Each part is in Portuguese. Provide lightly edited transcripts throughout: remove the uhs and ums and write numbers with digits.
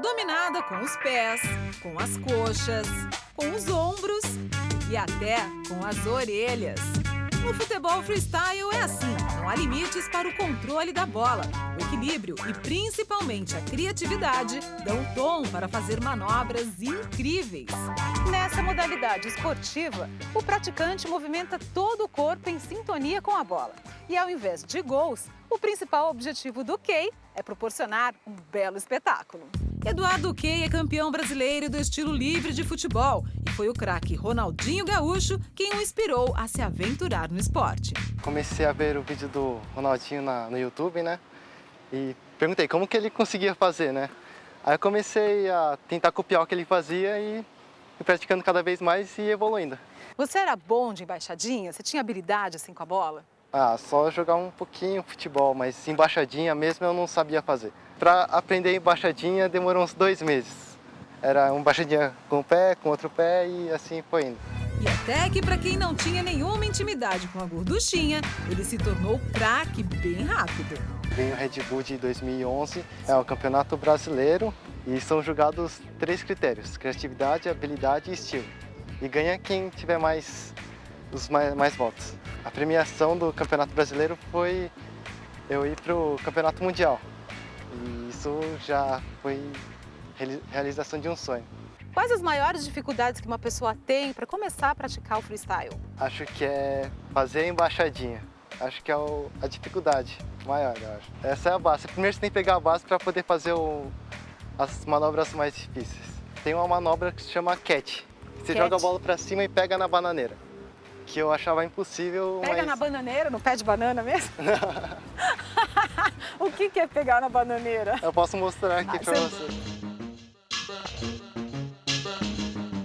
Dominada com os pés, com as coxas, com os ombros e até com as orelhas. No futebol freestyle é assim, não há limites para o controle da bola. O equilíbrio e principalmente a criatividade dão tom para fazer manobras incríveis. Nessa modalidade esportiva, o praticante movimenta todo o corpo em sintonia com a bola. E ao invés de gols, o principal objetivo do Kei é proporcionar um belo espetáculo. Eduardo Kei é campeão brasileiro do estilo livre de futebol e foi o craque Ronaldinho Gaúcho quem o inspirou a se aventurar no esporte. Comecei a ver o vídeo do Ronaldinho no YouTube, né? E perguntei como que ele conseguia fazer, né? Aí eu comecei a tentar copiar o que ele fazia e fui praticando cada vez mais e evoluindo. Você era bom de embaixadinha? Você tinha habilidade assim com a bola? Só jogar um pouquinho futebol, mas embaixadinha mesmo eu não sabia fazer. Para aprender embaixadinha demorou uns 2 meses. Era uma embaixadinha com um pé, com outro pé e assim foi indo. E até que para quem não tinha nenhuma intimidade com a gorduchinha, ele se tornou craque bem rápido. Vem o Red Bull de 2011, é o campeonato brasileiro e são julgados 3 critérios: criatividade, habilidade e estilo. E ganha quem tiver mais votos. A premiação do Campeonato Brasileiro foi eu ir para o Campeonato Mundial. E isso já foi realização de um sonho. Quais as maiores dificuldades que uma pessoa tem para começar a praticar o freestyle? Acho que é fazer a embaixadinha. Acho que é a dificuldade maior, eu acho. Essa é a base. Primeiro você tem que pegar a base para poder fazer as manobras mais difíceis. Tem uma manobra que se chama catch. Você joga a bola para cima e pega na bananeira. Que eu achava impossível, Pega na bananeira, no pé de banana mesmo? O que é pegar na bananeira? Eu posso mostrar aqui para você.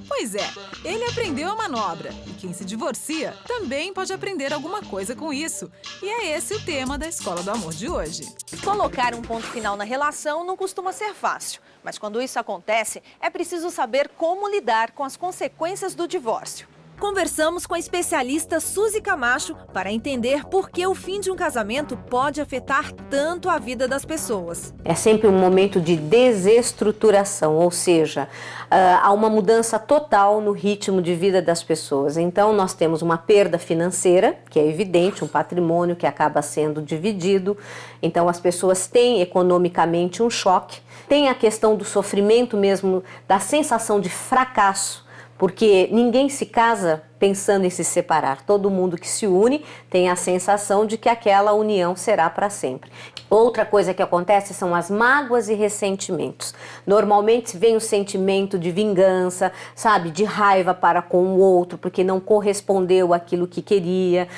Pois é, ele aprendeu a manobra e quem se divorcia também pode aprender alguma coisa com isso. E é esse o tema da Escola do Amor de hoje. Colocar um ponto final na relação não costuma ser fácil, mas quando isso acontece, é preciso saber como lidar com as consequências do divórcio. Conversamos com a especialista Suzy Camacho para entender por que o fim de um casamento pode afetar tanto a vida das pessoas. É sempre um momento de desestruturação, ou seja, há uma mudança total no ritmo de vida das pessoas. Então nós temos uma perda financeira, que é evidente, um patrimônio que acaba sendo dividido. Então as pessoas têm economicamente um choque. Tem a questão do sofrimento mesmo, da sensação de fracasso, porque ninguém se casa pensando em se separar. Todo mundo que se une tem a sensação de que aquela união será para sempre. Outra coisa que acontece são as mágoas e ressentimentos. Normalmente vem o sentimento de vingança, sabe, de raiva para com o outro, porque não correspondeu àquilo que queria.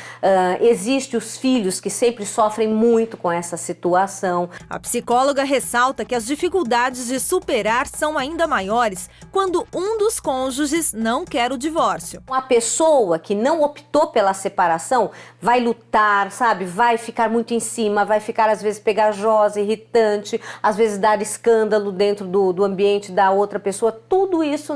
Existem os filhos que sempre sofrem muito com essa situação. A psicóloga ressalta que as dificuldades de superar são ainda maiores quando um dos cônjuges não quer o divórcio. A pessoa que não optou pela separação vai lutar, sabe? Vai ficar muito em cima, vai ficar às vezes pegajosa, irritante, às vezes dar escândalo dentro do ambiente da outra pessoa. Tudo isso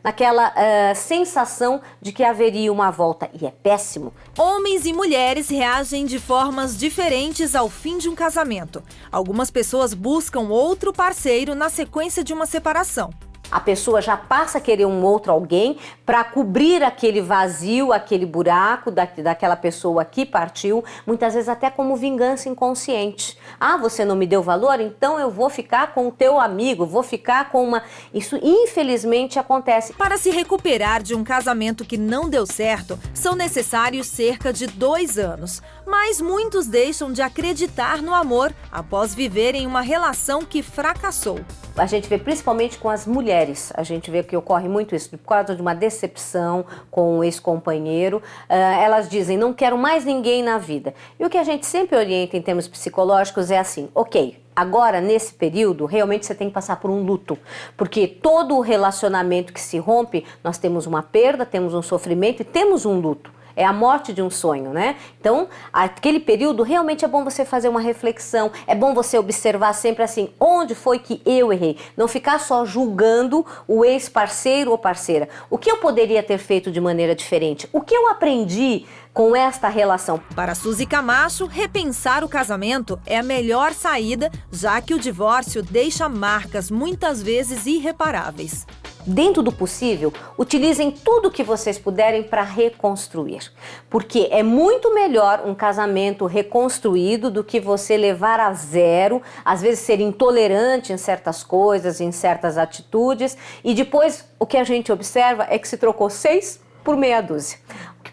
naquela sensação de que haveria uma volta. E é péssimo. Homens e mulheres reagem de formas diferentes ao fim de um casamento. Algumas pessoas buscam outro parceiro na sequência de uma separação. A pessoa já passa a querer um outro alguém para cobrir aquele vazio, aquele buraco daquela pessoa que partiu, muitas vezes até como vingança inconsciente. Você não me deu valor? Então eu vou ficar com o teu amigo, vou ficar com uma... Isso infelizmente acontece. Para se recuperar de um casamento que não deu certo, são necessários cerca de 2 anos. Mas muitos deixam de acreditar no amor após viverem uma relação que fracassou. A gente vê principalmente com as mulheres, a gente vê que ocorre muito isso, por causa de uma decepção com o ex-companheiro, elas dizem, não quero mais ninguém na vida. E o que a gente sempre orienta em termos psicológicos é assim, ok, agora nesse período realmente você tem que passar por um luto, porque todo o relacionamento que se rompe, nós temos uma perda, temos um sofrimento e temos um luto. é a morte de um sonho, né? Então, aquele período realmente é bom você fazer uma reflexão, é bom você observar sempre assim, onde foi que eu errei? Não ficar só julgando o ex-parceiro ou parceira. O que eu poderia ter feito de maneira diferente? O que eu aprendi com esta relação? Para Suzy Camacho, repensar o casamento é a melhor saída, já que o divórcio deixa marcas muitas vezes irreparáveis. Dentro do possível, utilizem tudo o que vocês puderem para reconstruir. Porque é muito melhor um casamento reconstruído do que você levar a zero, às vezes ser intolerante em certas coisas, em certas atitudes, e depois o que a gente observa é que se trocou 6 por meia dúzia.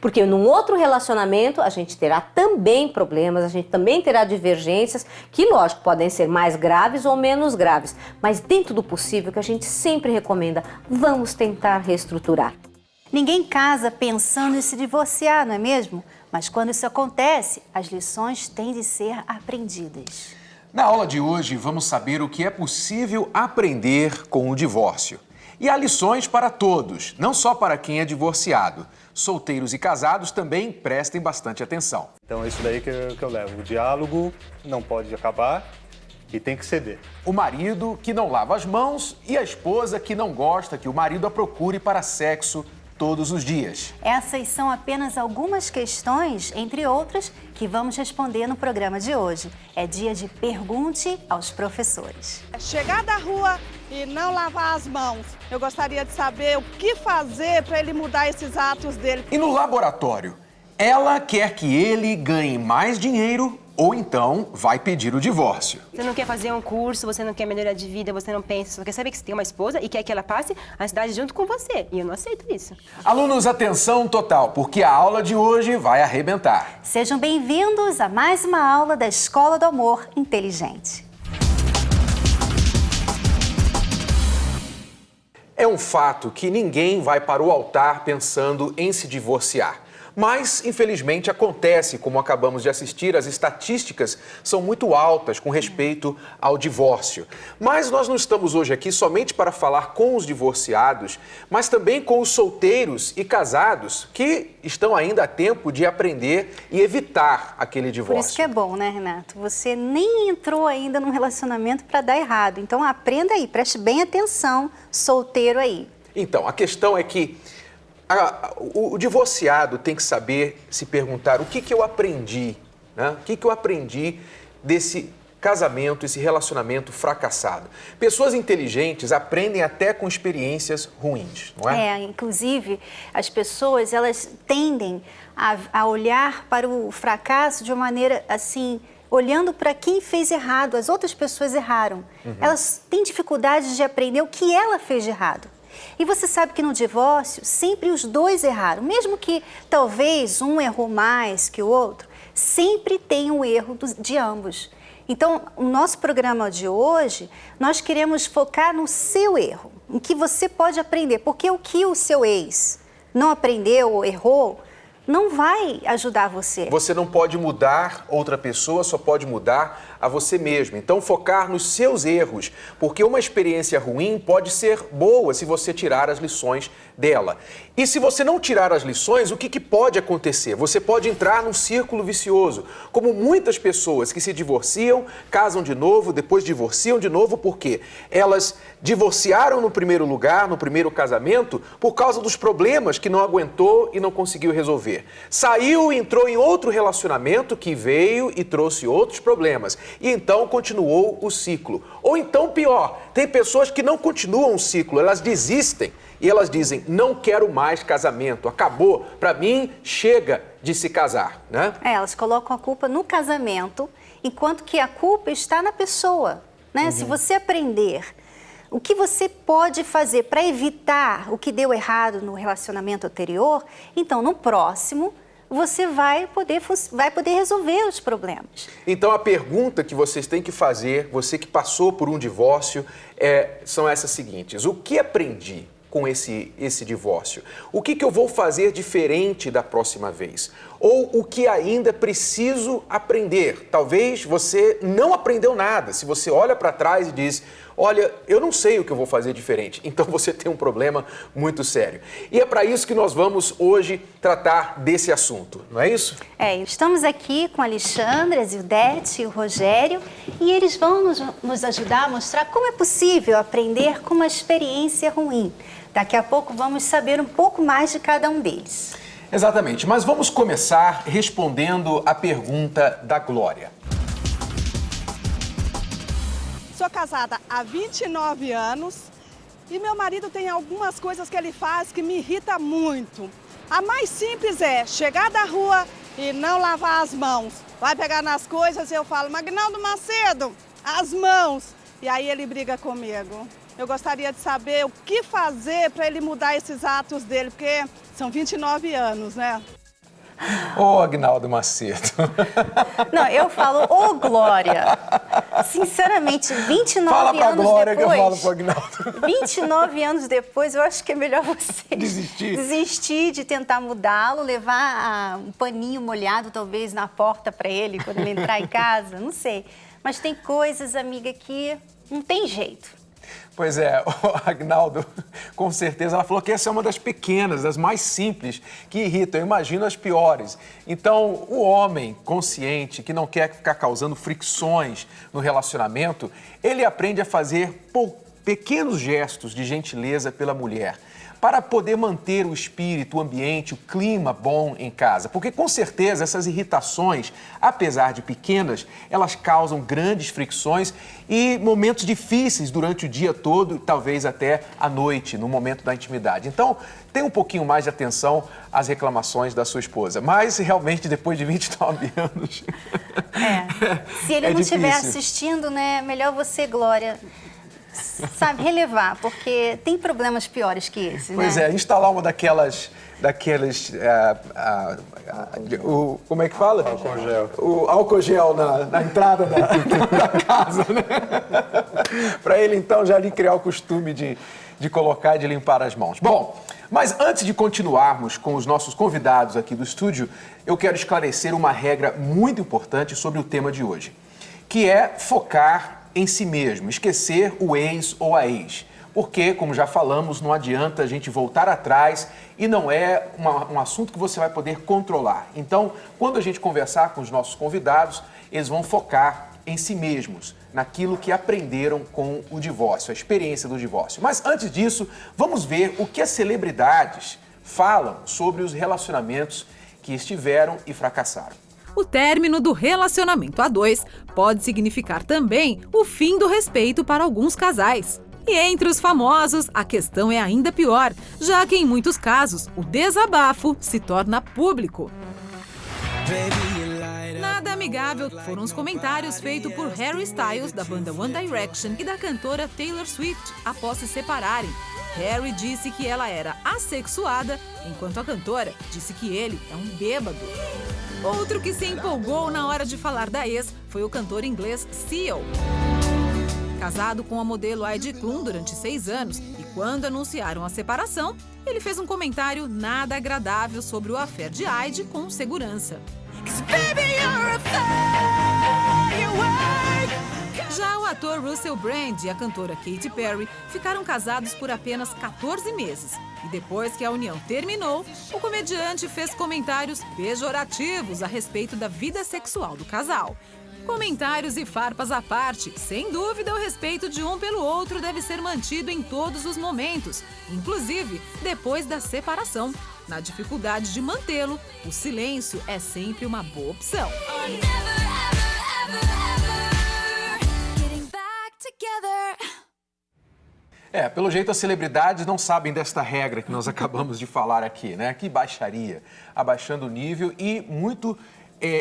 Porque num outro relacionamento a gente terá também problemas, a gente também terá divergências que, lógico, podem ser mais graves ou menos graves. Mas dentro do possível, que a gente sempre recomenda, vamos tentar reestruturar. Ninguém casa pensando em se divorciar, não é mesmo? Mas quando isso acontece, as lições têm de ser aprendidas. Na aula de hoje, vamos saber o que é possível aprender com o divórcio. E há lições para todos, não só para quem é divorciado. Solteiros e casados também prestem bastante atenção. Então é isso daí que eu levo. O diálogo não pode acabar e tem que ceder. O marido que não lava as mãos e a esposa que não gosta que o marido a procure para sexo todos os dias. Essas são apenas algumas questões, entre outras, que vamos responder no programa de hoje. É dia de Pergunte aos Professores. Chegar da rua e não lavar as mãos. Eu gostaria de saber o que fazer para ele mudar esses atos dele. E no laboratório, ela quer que ele ganhe mais dinheiro ou então vai pedir o divórcio. Você não quer fazer um curso, você não quer melhorar de vida, você não pensa, só quer saber que você tem uma esposa e quer que ela passe a cidade junto com você. E eu não aceito isso. Alunos, atenção total, porque a aula de hoje vai arrebentar. Sejam bem-vindos a mais uma aula da Escola do Amor Inteligente. É um fato que ninguém vai para o altar pensando em se divorciar. Mas, infelizmente, acontece, como acabamos de assistir, as estatísticas são muito altas com respeito ao divórcio. Mas nós não estamos hoje aqui somente para falar com os divorciados, mas também com os solteiros e casados que estão ainda a tempo de aprender e evitar aquele divórcio. Por isso que é bom, né, Renato? Você nem entrou ainda num relacionamento para dar errado. Então, aprenda aí, preste bem atenção, solteiro aí. Então, a questão é que o divorciado tem que saber se perguntar o que eu aprendi, né? O que eu aprendi desse casamento, esse relacionamento fracassado. Pessoas inteligentes aprendem até com experiências ruins, não é? Inclusive, as pessoas, elas tendem a olhar para o fracasso de uma maneira assim, olhando para quem fez errado, as outras pessoas erraram. Elas têm dificuldade de aprender o que ela fez de errado. E você sabe que no divórcio, sempre os dois erraram. Mesmo que talvez um errou mais que o outro, sempre tem um erro de ambos. Então, o nosso programa de hoje, nós queremos focar no seu erro, em que você pode aprender. Porque o que o seu ex não aprendeu ou errou, não vai ajudar você. Você não pode mudar outra pessoa, só pode mudar a você mesmo. Então, focar nos seus erros, porque uma experiência ruim pode ser boa se você tirar as lições dela. E se você não tirar as lições, o que pode acontecer? Você pode entrar num círculo vicioso, como muitas pessoas que se divorciam, casam de novo, depois divorciam de novo, porque elas divorciaram no primeiro lugar, no primeiro casamento, por causa dos problemas que não aguentou e não conseguiu resolver. Saiu e entrou em outro relacionamento que veio e trouxe outros problemas. E então continuou o ciclo. Ou então, pior, tem pessoas que não continuam o ciclo, elas desistem e elas dizem, não quero mais casamento, acabou, para mim chega de se casar, né? Elas colocam a culpa no casamento, enquanto que a culpa está na pessoa, né? Se você aprender o que você pode fazer para evitar o que deu errado no relacionamento anterior, então no próximo você vai poder resolver os problemas. Então a pergunta que vocês têm que fazer, você que passou por um divórcio, são essas seguintes. O que aprendi? com esse divórcio? O que eu vou fazer diferente da próxima vez? Ou o que ainda preciso aprender? Talvez você não aprendeu nada. Se você olha para trás e diz, olha, eu não sei o que eu vou fazer diferente, então você tem um problema muito sério. E é para isso que nós vamos hoje tratar desse assunto, não é isso? Estamos aqui com a Alexandre, a Zildete e o Rogério, e eles vão nos ajudar a mostrar como é possível aprender com uma experiência ruim. Daqui a pouco vamos saber um pouco mais de cada um deles. Exatamente, mas vamos começar respondendo a pergunta da Glória. Sou casada há 29 anos e meu marido tem algumas coisas que ele faz que me irrita muito. A mais simples é chegar da rua e não lavar as mãos. Vai pegar nas coisas e eu falo, Magnaldo Macedo, as mãos. E aí ele briga comigo. Eu gostaria de saber o que fazer para ele mudar esses atos dele, porque são 29 anos, né? Ô, Agnaldo Macedo. Não, eu falo, ô Glória. Sinceramente, 29 Fala pra anos Glória depois... que eu falo pro Agnaldo. 29 anos depois, eu acho que é melhor você... Desistir de tentar mudá-lo, levar um paninho molhado, talvez, na porta para ele, quando ele entrar em casa, não sei. Mas tem coisas, amiga, que não tem jeito. Pois é, o Agnaldo, com certeza, ela falou que essa é uma das pequenas, das mais simples, que irritam. Eu imagino as piores. Então, o homem consciente, que não quer ficar causando fricções no relacionamento, ele aprende a fazer pequenos gestos de gentileza pela mulher, para poder manter o espírito, o ambiente, o clima bom em casa. Porque, com certeza, essas irritações, apesar de pequenas, elas causam grandes fricções e momentos difíceis durante o dia todo, talvez até à noite, no momento da intimidade. Então, tenha um pouquinho mais de atenção às reclamações da sua esposa. Mas, realmente, depois de 29 anos... Se ele não estiver assistindo, né, melhor você, Glória... Sabe, relevar, porque tem problemas piores que esse, né? Pois é, instalar uma daqueles como é que fala? Álcool gel. O álcool gel na entrada da casa, né? Para ele, então, já lhe criar o costume de colocar e de limpar as mãos. Bom, mas antes de continuarmos com os nossos convidados aqui do estúdio, eu quero esclarecer uma regra muito importante sobre o tema de hoje, que é focar em si mesmo, esquecer o ex ou a ex. Porque, como já falamos, não adianta a gente voltar atrás e não é um assunto que você vai poder controlar. Então, quando a gente conversar com os nossos convidados, eles vão focar em si mesmos, naquilo que aprenderam com o divórcio, a experiência do divórcio. Mas antes disso, vamos ver o que as celebridades falam sobre os relacionamentos que estiveram e fracassaram. O término do relacionamento a dois pode significar também o fim do respeito para alguns casais. E entre os famosos, a questão é ainda pior, já que em muitos casos o desabafo se torna público. Nada amigável foram os comentários feitos por Harry Styles, da banda One Direction, e da cantora Taylor Swift após se separarem. Harry disse que ela era assexuada, enquanto a cantora disse que ele é um bêbado. Outro que se empolgou na hora de falar da ex foi o cantor inglês Seal. Casado com a modelo Heidi Klum durante 6 anos, e quando anunciaram a separação, ele fez um comentário nada agradável sobre o affair de Heidi com segurança. Já o ator Russell Brand e a cantora Katy Perry ficaram casados por apenas 14 meses. E depois que a união terminou, o comediante fez comentários pejorativos a respeito da vida sexual do casal. Comentários e farpas à parte, sem dúvida o respeito de um pelo outro deve ser mantido em todos os momentos, inclusive depois da separação. Na dificuldade de mantê-lo, o silêncio é sempre uma boa opção. Pelo jeito as celebridades não sabem desta regra que nós acabamos de falar aqui, né? Que baixaria, abaixando o nível e muito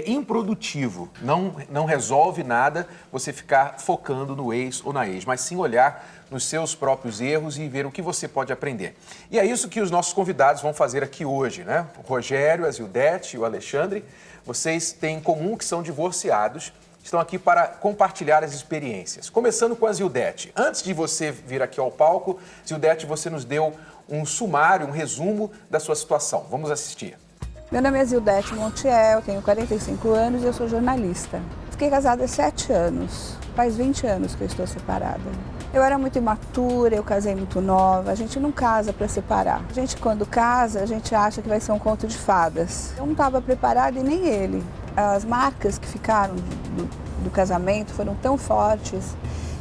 improdutivo. Não resolve nada você ficar focando no ex ou na ex, mas sim olhar nos seus próprios erros e ver o que você pode aprender. E é isso que os nossos convidados vão fazer aqui hoje, né? O Rogério, a Zildete e o Alexandre, vocês têm em comum que são divorciados, estão aqui para compartilhar as experiências. Começando com a Zildete. Antes de você vir aqui ao palco, Zildete, você nos deu um sumário, um resumo da sua situação. Vamos assistir. Meu nome é Zildete Montiel, tenho 45 anos e eu sou jornalista. Fiquei casada há 7 anos, faz 20 anos que eu estou separada. Eu era muito imatura, eu casei muito nova, a gente não casa para separar. A gente quando casa, a gente acha que vai ser um conto de fadas. Eu não estava preparada e nem ele. As marcas que ficaram do casamento foram tão fortes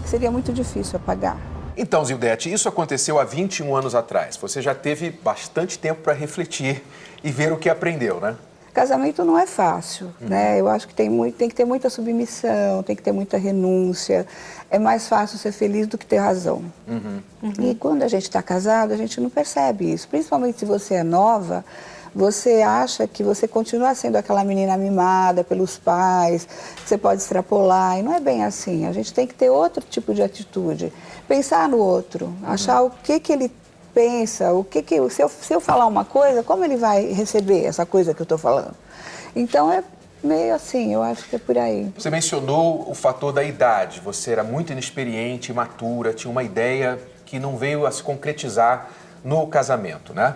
que seria muito difícil apagar. Então, Zildete, isso aconteceu há 21 anos atrás. Você já teve bastante tempo para refletir e ver o que aprendeu, né? Casamento não é fácil, né? Eu acho que tem que ter muita submissão, tem que ter muita renúncia. É mais fácil ser feliz do que ter razão. E quando a gente está casado, a gente não percebe isso. Principalmente se você é nova, você acha que você continua sendo aquela menina mimada pelos pais, que você pode extrapolar, e não é bem assim. A gente tem que ter outro tipo de atitude. Pensar no outro, achar o que ele pensa, se eu falar uma coisa, como ele vai receber essa coisa que eu estou falando? Então é meio assim, eu acho que é por aí. Você mencionou o fator da idade. Você era muito inexperiente, imatura, tinha uma ideia que não veio a se concretizar no casamento, né?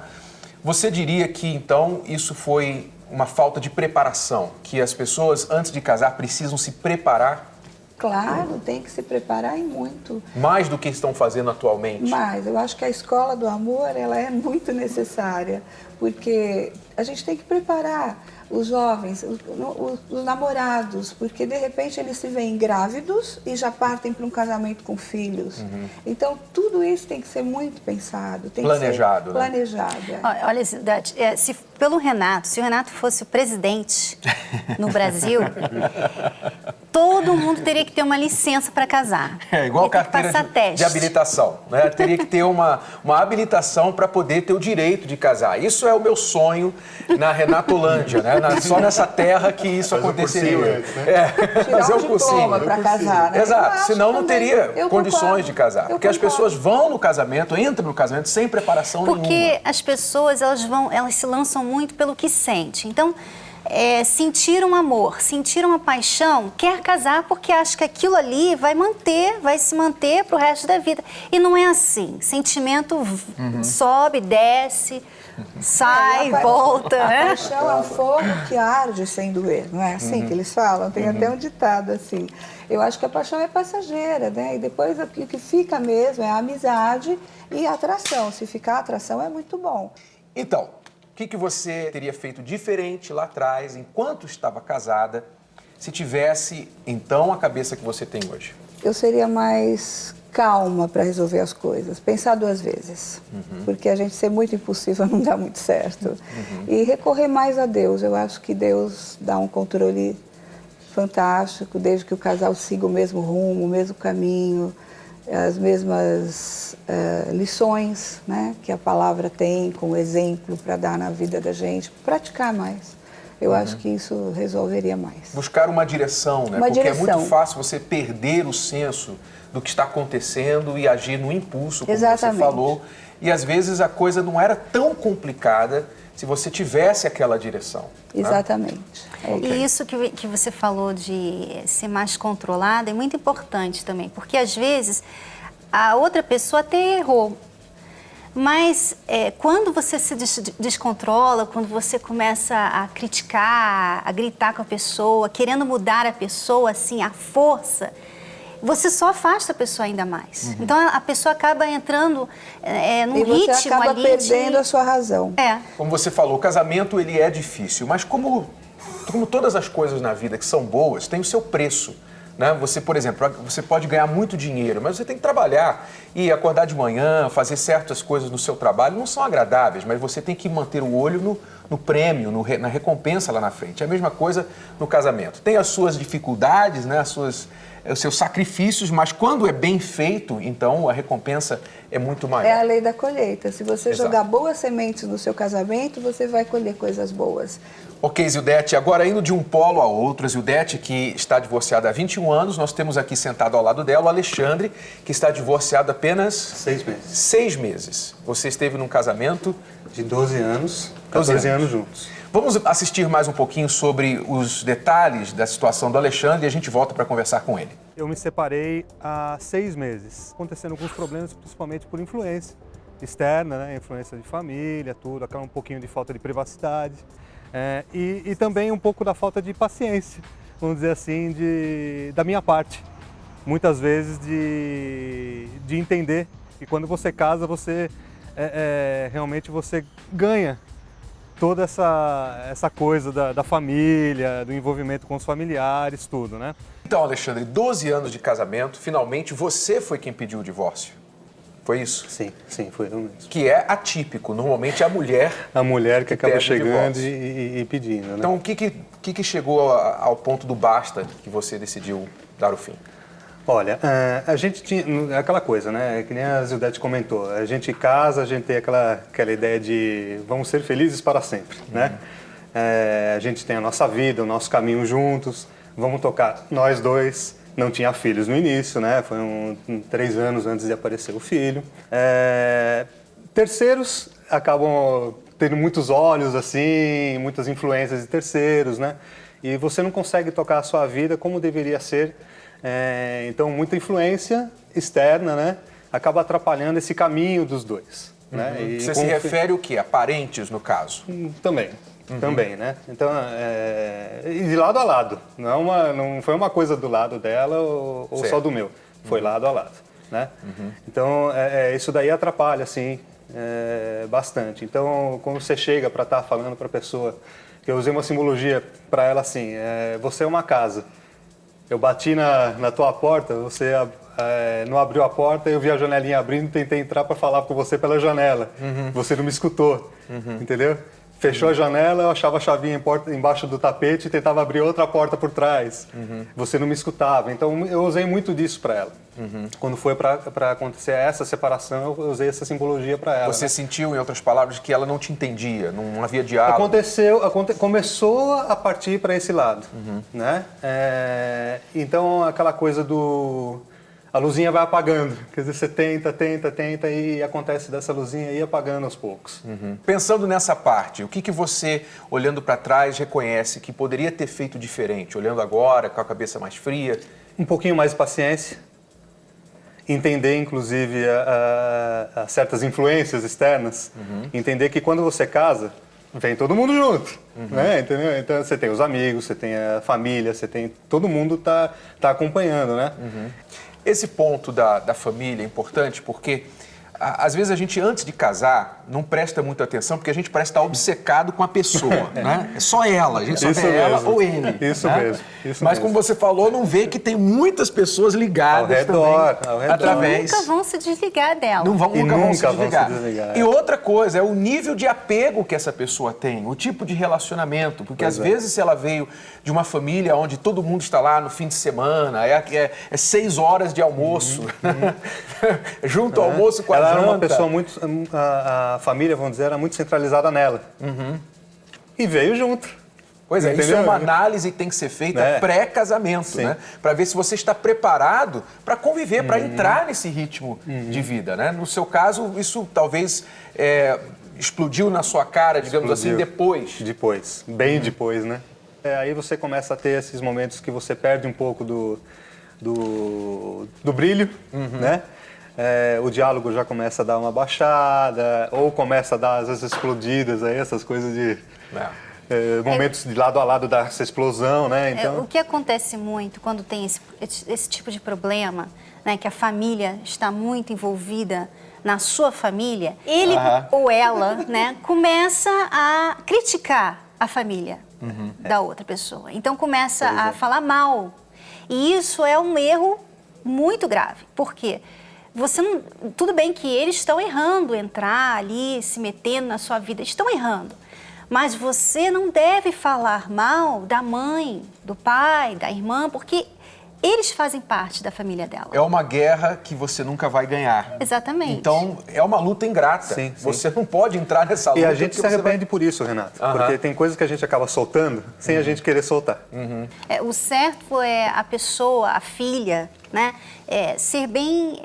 Você diria que, então, isso foi uma falta de preparação, que as pessoas, antes de casar, precisam se preparar? Claro, tem que se preparar e muito. Mais do que estão fazendo atualmente? Mas eu acho que a escola do amor, ela é muito necessária, porque a gente tem que preparar os jovens, os namorados, porque de repente eles se veem grávidos e já partem para um casamento com filhos. Então tudo isso tem que ser muito pensado, tem planejado, que ser planejado. Né? Olha, Zildete, se o Renato fosse o presidente no Brasil, todo mundo teria que ter uma licença para casar. É igual carteira de habilitação, né? Teria que ter uma habilitação para poder ter o direito de casar. Isso é o meu sonho na Renatolândia, né? Só nessa terra que isso aconteceria. Fazer um diploma para casar, né? Exato, senão não teria condições de casar. Porque as pessoas vão no casamento, entram no casamento sem preparação nenhuma. Porque as pessoas, elas se lançam muito pelo que sentem. Então, sentir um amor, sentir uma paixão, quer casar porque acha que aquilo ali vai se manter para o resto da vida. E não é assim. Sentimento sobe, desce, sai, volta. A paixão é um fogo que arde sem doer, não é assim que eles falam? Tem até um ditado assim. Eu acho que a paixão é passageira, né? E depois o que fica mesmo é a amizade e a atração. Se ficar a atração é muito bom. Então, o que você teria feito diferente lá atrás, enquanto estava casada, se tivesse, então, a cabeça que você tem hoje? Eu seria mais calma para resolver as coisas, pensar 2 vezes, porque a gente ser muito impulsiva não dá muito certo. E recorrer mais a Deus, eu acho que Deus dá um controle fantástico, desde que o casal siga o mesmo rumo, o mesmo caminho, as mesmas lições, né, que a palavra tem, com exemplo para dar na vida da gente, praticar mais. Eu acho que isso resolveria mais. Buscar uma direção, né? Porque é muito fácil você perder o senso do que está acontecendo e agir no impulso, como você falou. E às vezes a coisa não era tão complicada se você tivesse aquela direção. Exatamente. Né? E isso que você falou de ser mais controlada é muito importante também, porque às vezes a outra pessoa até errou. Mas quando você se descontrola, quando você começa a criticar, a gritar com a pessoa, querendo mudar a pessoa, assim, à força, você só afasta a pessoa ainda mais. Então a pessoa acaba entrando num ritmo ali. E você acaba perdendo a sua razão. Como você falou, o casamento ele é difícil, mas como todas as coisas na vida que são boas, tem o seu preço. Né? Você, por exemplo, você pode ganhar muito dinheiro, mas você tem que trabalhar e acordar de manhã, fazer certas coisas no seu trabalho, não são agradáveis, mas você tem que manter o olho no prêmio, na recompensa lá na frente. É a mesma coisa no casamento. Tem as suas dificuldades, né? os seus sacrifícios, mas quando é bem feito, então a recompensa é muito maior. É a lei da colheita. Se você jogar boas sementes no seu casamento, você vai colher coisas boas. Ok, Zildete, agora indo de um polo a outro, a Zildete que está divorciada há 21 anos, nós temos aqui sentado ao lado dela o Alexandre, que está divorciado apenas... 6 meses. 6 meses. Você esteve num casamento... De 12 anos, 14 anos juntos. Vamos assistir mais um pouquinho sobre os detalhes da situação do Alexandre e a gente volta para conversar com ele. Eu me separei há 6 meses, acontecendo alguns problemas, principalmente por influência externa, né? Influência de família, tudo, aquela um pouquinho de falta de privacidade e também um pouco da falta de paciência, vamos dizer assim, da minha parte. Muitas vezes de entender que quando você casa, você realmente você ganha toda essa coisa da família, do envolvimento com os familiares, tudo, né? Então, Alexandre, 12 anos de casamento, finalmente você foi quem pediu o divórcio. Foi isso? Sim, foi eu mesmo. Que é atípico, normalmente é a mulher... A mulher que acaba pede o chegando divórcio. e pedindo, né? Então, o que chegou ao ponto do basta que você decidiu dar o fim? Olha, a gente tinha aquela coisa, né? Que nem a Zildete comentou. A gente casa, a gente tem aquela ideia de vamos ser felizes para sempre, né? A gente tem a nossa vida, o nosso caminho juntos, vamos tocar nós dois. Não tinha filhos no início, né? Foi 3 anos antes de aparecer o filho. Terceiros acabam tendo muitos olhos, assim, muitas influências de terceiros, né? E você não consegue tocar a sua vida como deveria ser. Então, muita influência externa, né? Acaba atrapalhando esse caminho dos dois. Né? E você se refere o quê? A parentes, no caso? Também. Também, né? Então, e de lado a lado. Não foi uma coisa do lado dela ou só do meu. Foi lado a lado, né? Então, isso daí atrapalha, assim, bastante. Então, quando você chega para estar falando para a pessoa, eu usei uma simbologia para ela assim, você é uma casa. Eu bati na tua porta, você não abriu a porta, eu vi a janelinha abrindo, tentei entrar para falar com você pela janela. Você não me escutou, entendeu? Fechou a janela, eu achava a chavinha embaixo do tapete e tentava abrir outra porta por trás. Você não me escutava. Então, eu usei muito disso para ela. Quando foi para acontecer essa separação, eu usei essa simbologia para ela. Você sentiu, em outras palavras, que ela não te entendia, não havia diálogo? Começou a partir para esse lado, né? Então, aquela coisa a luzinha vai apagando, quer dizer, você tenta e acontece dessa luzinha ir apagando aos poucos. Pensando nessa parte, o que você, olhando para trás, reconhece que poderia ter feito diferente, olhando agora, com a cabeça mais fria? Um pouquinho mais de paciência, entender, inclusive, certas influências externas, entender que quando você casa, vem todo mundo junto, né? Entendeu? Então, você tem os amigos, você tem a família, todo mundo tá acompanhando, né? Esse ponto da família é importante porque, às vezes, a gente, antes de casar, não presta muita atenção porque a gente parece estar obcecado com a pessoa, né? É só ela, a gente só vê ela ou ele. Isso né? mesmo. Mas, como você falou, não vê que tem muitas pessoas ligadas ao redor. através... Nunca vão se desligar dela. Nunca vão se desligar. desligar. E outra coisa é o nível de apego que essa pessoa tem, o tipo de relacionamento. Porque, às vezes, se ela veio de uma família onde todo mundo está lá no fim de semana, é 6 horas de almoço, junto ao almoço com a janta. Ela era uma pessoa muito... A família, vamos dizer, era muito centralizada nela. E veio junto. Pois é, entendeu? Isso é uma análise que tem que ser feita pré-casamento, né? Para ver se você está preparado para conviver, para entrar nesse ritmo de vida, né? No seu caso, isso talvez explodiu na sua cara, digamos assim, depois. Depois, bem depois, né? Aí você começa a ter esses momentos que você perde um pouco do brilho, né? O diálogo já começa a dar uma baixada, ou começa a dar, às vezes, explodidas, aí, essas coisas de... momentos de lado a lado dessa explosão, né? Então... O que acontece muito quando tem esse tipo de problema, né, que a família está muito envolvida na sua família, ele ou ela, né, começa a criticar a família da outra pessoa. Então começa a falar mal. E isso é um erro muito grave. Por quê? Tudo bem que eles estão errando, entrar ali, se metendo na sua vida, estão errando. Mas você não deve falar mal da mãe, do pai, da irmã, porque eles fazem parte da família dela. É uma guerra que você nunca vai ganhar. Exatamente. Então, é uma luta ingrata. Sim. Você não pode entrar nessa luta. E a gente se arrepende por isso, Renato. Porque tem coisas que a gente acaba soltando sem a gente querer soltar. O certo é a pessoa, a filha, né, ser bem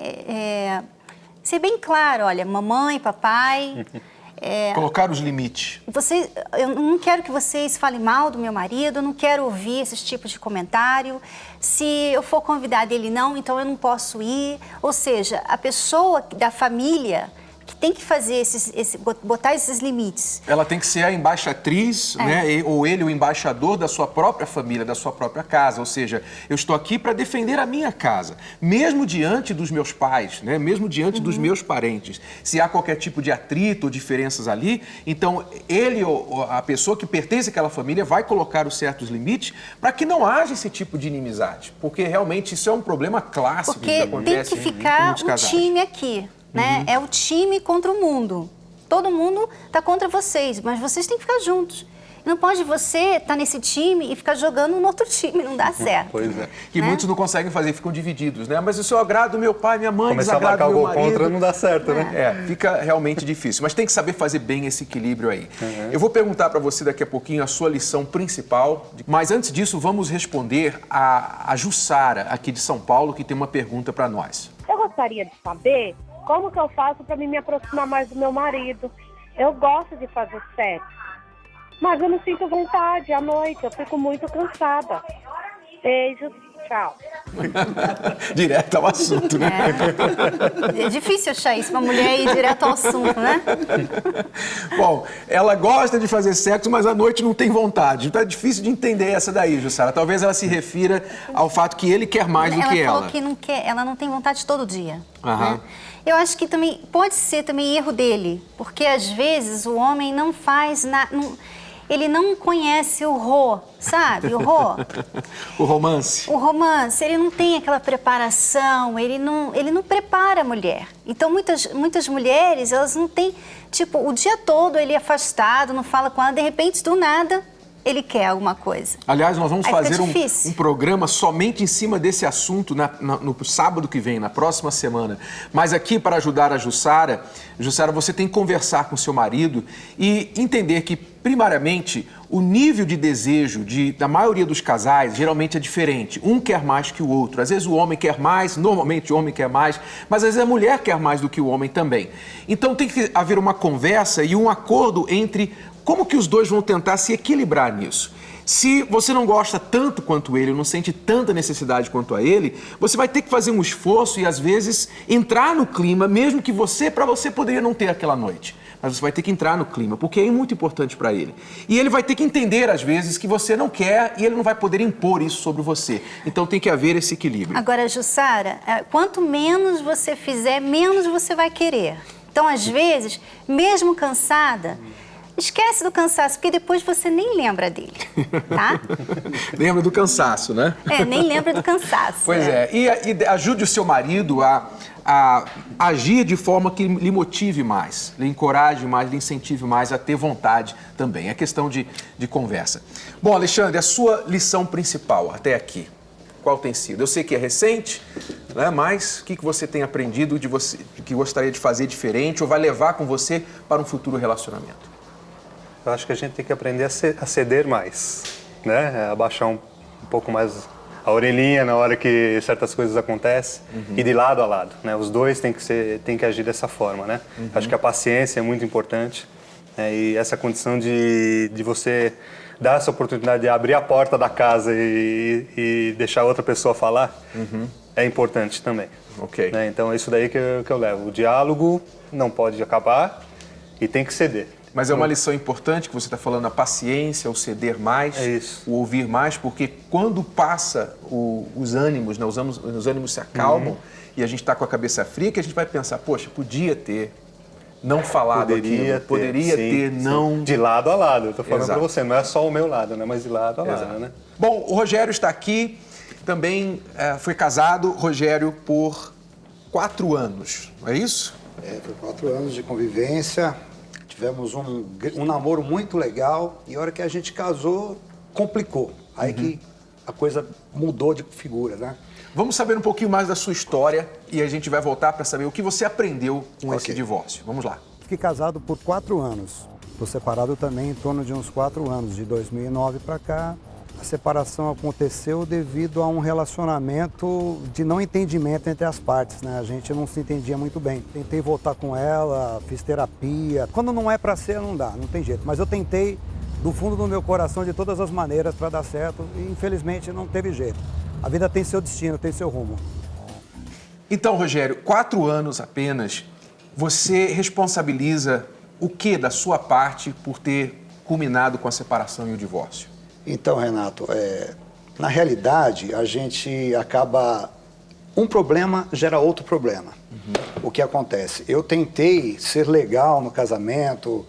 claro. Olha, mamãe, papai... Colocar os limites. Eu não quero que vocês falem mal do meu marido, eu não quero ouvir esses tipos de comentário. Se eu for convidar ele não, então eu não posso ir. Ou seja, a pessoa da família que tem que fazer botar esses limites. Ela tem que ser a embaixatriz, né? Ou ele o embaixador da sua própria família, da sua própria casa. Ou seja, eu estou aqui para defender a minha casa, mesmo diante dos meus pais, né? Mesmo diante dos meus parentes. Se há qualquer tipo de atrito ou diferenças ali, então ele ou a pessoa que pertence àquela família vai colocar os certos limites para que não haja esse tipo de inimizade. Porque realmente isso é um problema clássico que acontece. Porque tem que ficar um time aqui. Né? É o time contra o mundo. Todo mundo está contra vocês, mas vocês têm que ficar juntos. Não pode você estar nesse time e ficar jogando no outro time, não dá certo. Pois é. Que muitos não conseguem fazer, ficam divididos, né? Mas isso eu agrado meu pai, minha mãe, começar a marcar o gol contra não dá certo, né? Fica realmente difícil. Mas tem que saber fazer bem esse equilíbrio aí. Eu vou perguntar para você daqui a pouquinho a sua lição principal. Mas antes disso, vamos responder a Jussara, aqui de São Paulo, que tem uma pergunta para nós. Eu gostaria de saber como que eu faço para me aproximar mais do meu marido. Eu gosto de fazer sexo, mas eu não sinto vontade à noite, eu fico muito cansada. Beijos, tchau. Direto ao assunto, né? É difícil achar isso, uma mulher ir direto ao assunto, né? Bom, ela gosta de fazer sexo, mas à noite não tem vontade. Então é difícil de entender essa daí, Jussara. Talvez ela se refira ao fato que ele quer mais do que ela. Ela falou que não quer, ela não tem vontade todo dia. Né? Eu acho que também pode ser também erro dele, porque às vezes o homem não faz nada. Ele não conhece o ro, sabe? O ro. O romance. O romance, ele não tem aquela preparação, ele não prepara a mulher. Então, muitas mulheres, elas não têm, tipo, o dia todo ele é afastado, não fala com ela, de repente, do nada, ele quer alguma coisa. Aliás, nós vamos fazer um programa somente em cima desse assunto no sábado que vem, na próxima semana. Mas aqui, para ajudar a Jussara, você tem que conversar com seu marido e entender que, primariamente, o nível de desejo da maioria dos casais geralmente é diferente. Um quer mais que o outro. Às vezes o homem quer mais, normalmente o homem quer mais, mas às vezes a mulher quer mais do que o homem também. Então tem que haver uma conversa e um acordo entre como que os dois vão tentar se equilibrar nisso. Se você não gosta tanto quanto ele, não sente tanta necessidade quanto a ele, você vai ter que fazer um esforço e, às vezes, entrar no clima, mesmo que para você poderia não ter aquela noite. Mas você vai ter que entrar no clima, porque é muito importante para ele. E ele vai ter que entender, às vezes, que você não quer e ele não vai poder impor isso sobre você. Então tem que haver esse equilíbrio. Agora, Jussara, quanto menos você fizer, menos você vai querer. Então, às vezes, mesmo cansada, esquece do cansaço, porque depois você nem lembra dele, tá? Lembra do cansaço, né? Nem lembra do cansaço. Pois é. E ajude o seu marido a agir de forma que lhe motive mais, lhe encoraje mais, lhe incentive mais a ter vontade também. É questão de conversa. Bom, Alexandre, a sua lição principal até aqui, qual tem sido? Eu sei que é recente, né? Mas o que você tem aprendido de você, que gostaria de fazer diferente ou vai levar com você para um futuro relacionamento? Eu acho que a gente tem que aprender a ceder mais, né? Abaixar um pouco mais a orelhinha na hora que certas coisas acontecem e de lado a lado, né? Os dois têm que agir dessa forma, né? Acho que a paciência é muito importante, né? E essa condição de você dar essa oportunidade de abrir a porta da casa e deixar outra pessoa falar é importante também. Ok. Né? Então é isso daí que eu levo. O diálogo não pode acabar e tem que ceder. Mas é uma lição importante que você está falando, a paciência, o ceder mais, o ouvir mais, porque quando passa os ânimos, né, os ânimos se acalmam e a gente está com a cabeça fria, que a gente vai pensar, poxa, podia ter não falado aquilo, poderia ter não... De lado a lado, eu estou falando para você, não é só o meu lado, né, mas de lado a lado, né? Bom, o Rogério está aqui, também foi casado, Rogério, por 4 anos, não é isso? Foi 4 anos de convivência. Tivemos um namoro muito legal e a hora que a gente casou, complicou. Aí que a coisa mudou de figura, né? Vamos saber um pouquinho mais da sua história e a gente vai voltar para saber o que você aprendeu com esse divórcio. Vamos lá. Fiquei casado por 4 anos. Estou separado também em torno de uns 4 anos, de 2009 para cá. A separação aconteceu devido a um relacionamento de não entendimento entre as partes, né? A gente não se entendia muito bem. Tentei voltar com ela, fiz terapia. Quando não é para ser, não dá, não tem jeito. Mas eu tentei do fundo do meu coração de todas as maneiras para dar certo e infelizmente não teve jeito. A vida tem seu destino, tem seu rumo. Então, Rogério, 4 anos apenas, você responsabiliza o que da sua parte por ter culminado com a separação e o divórcio? Então, Renato, na realidade, a gente acaba... Um problema gera outro problema. O que acontece? Eu tentei ser legal no casamento,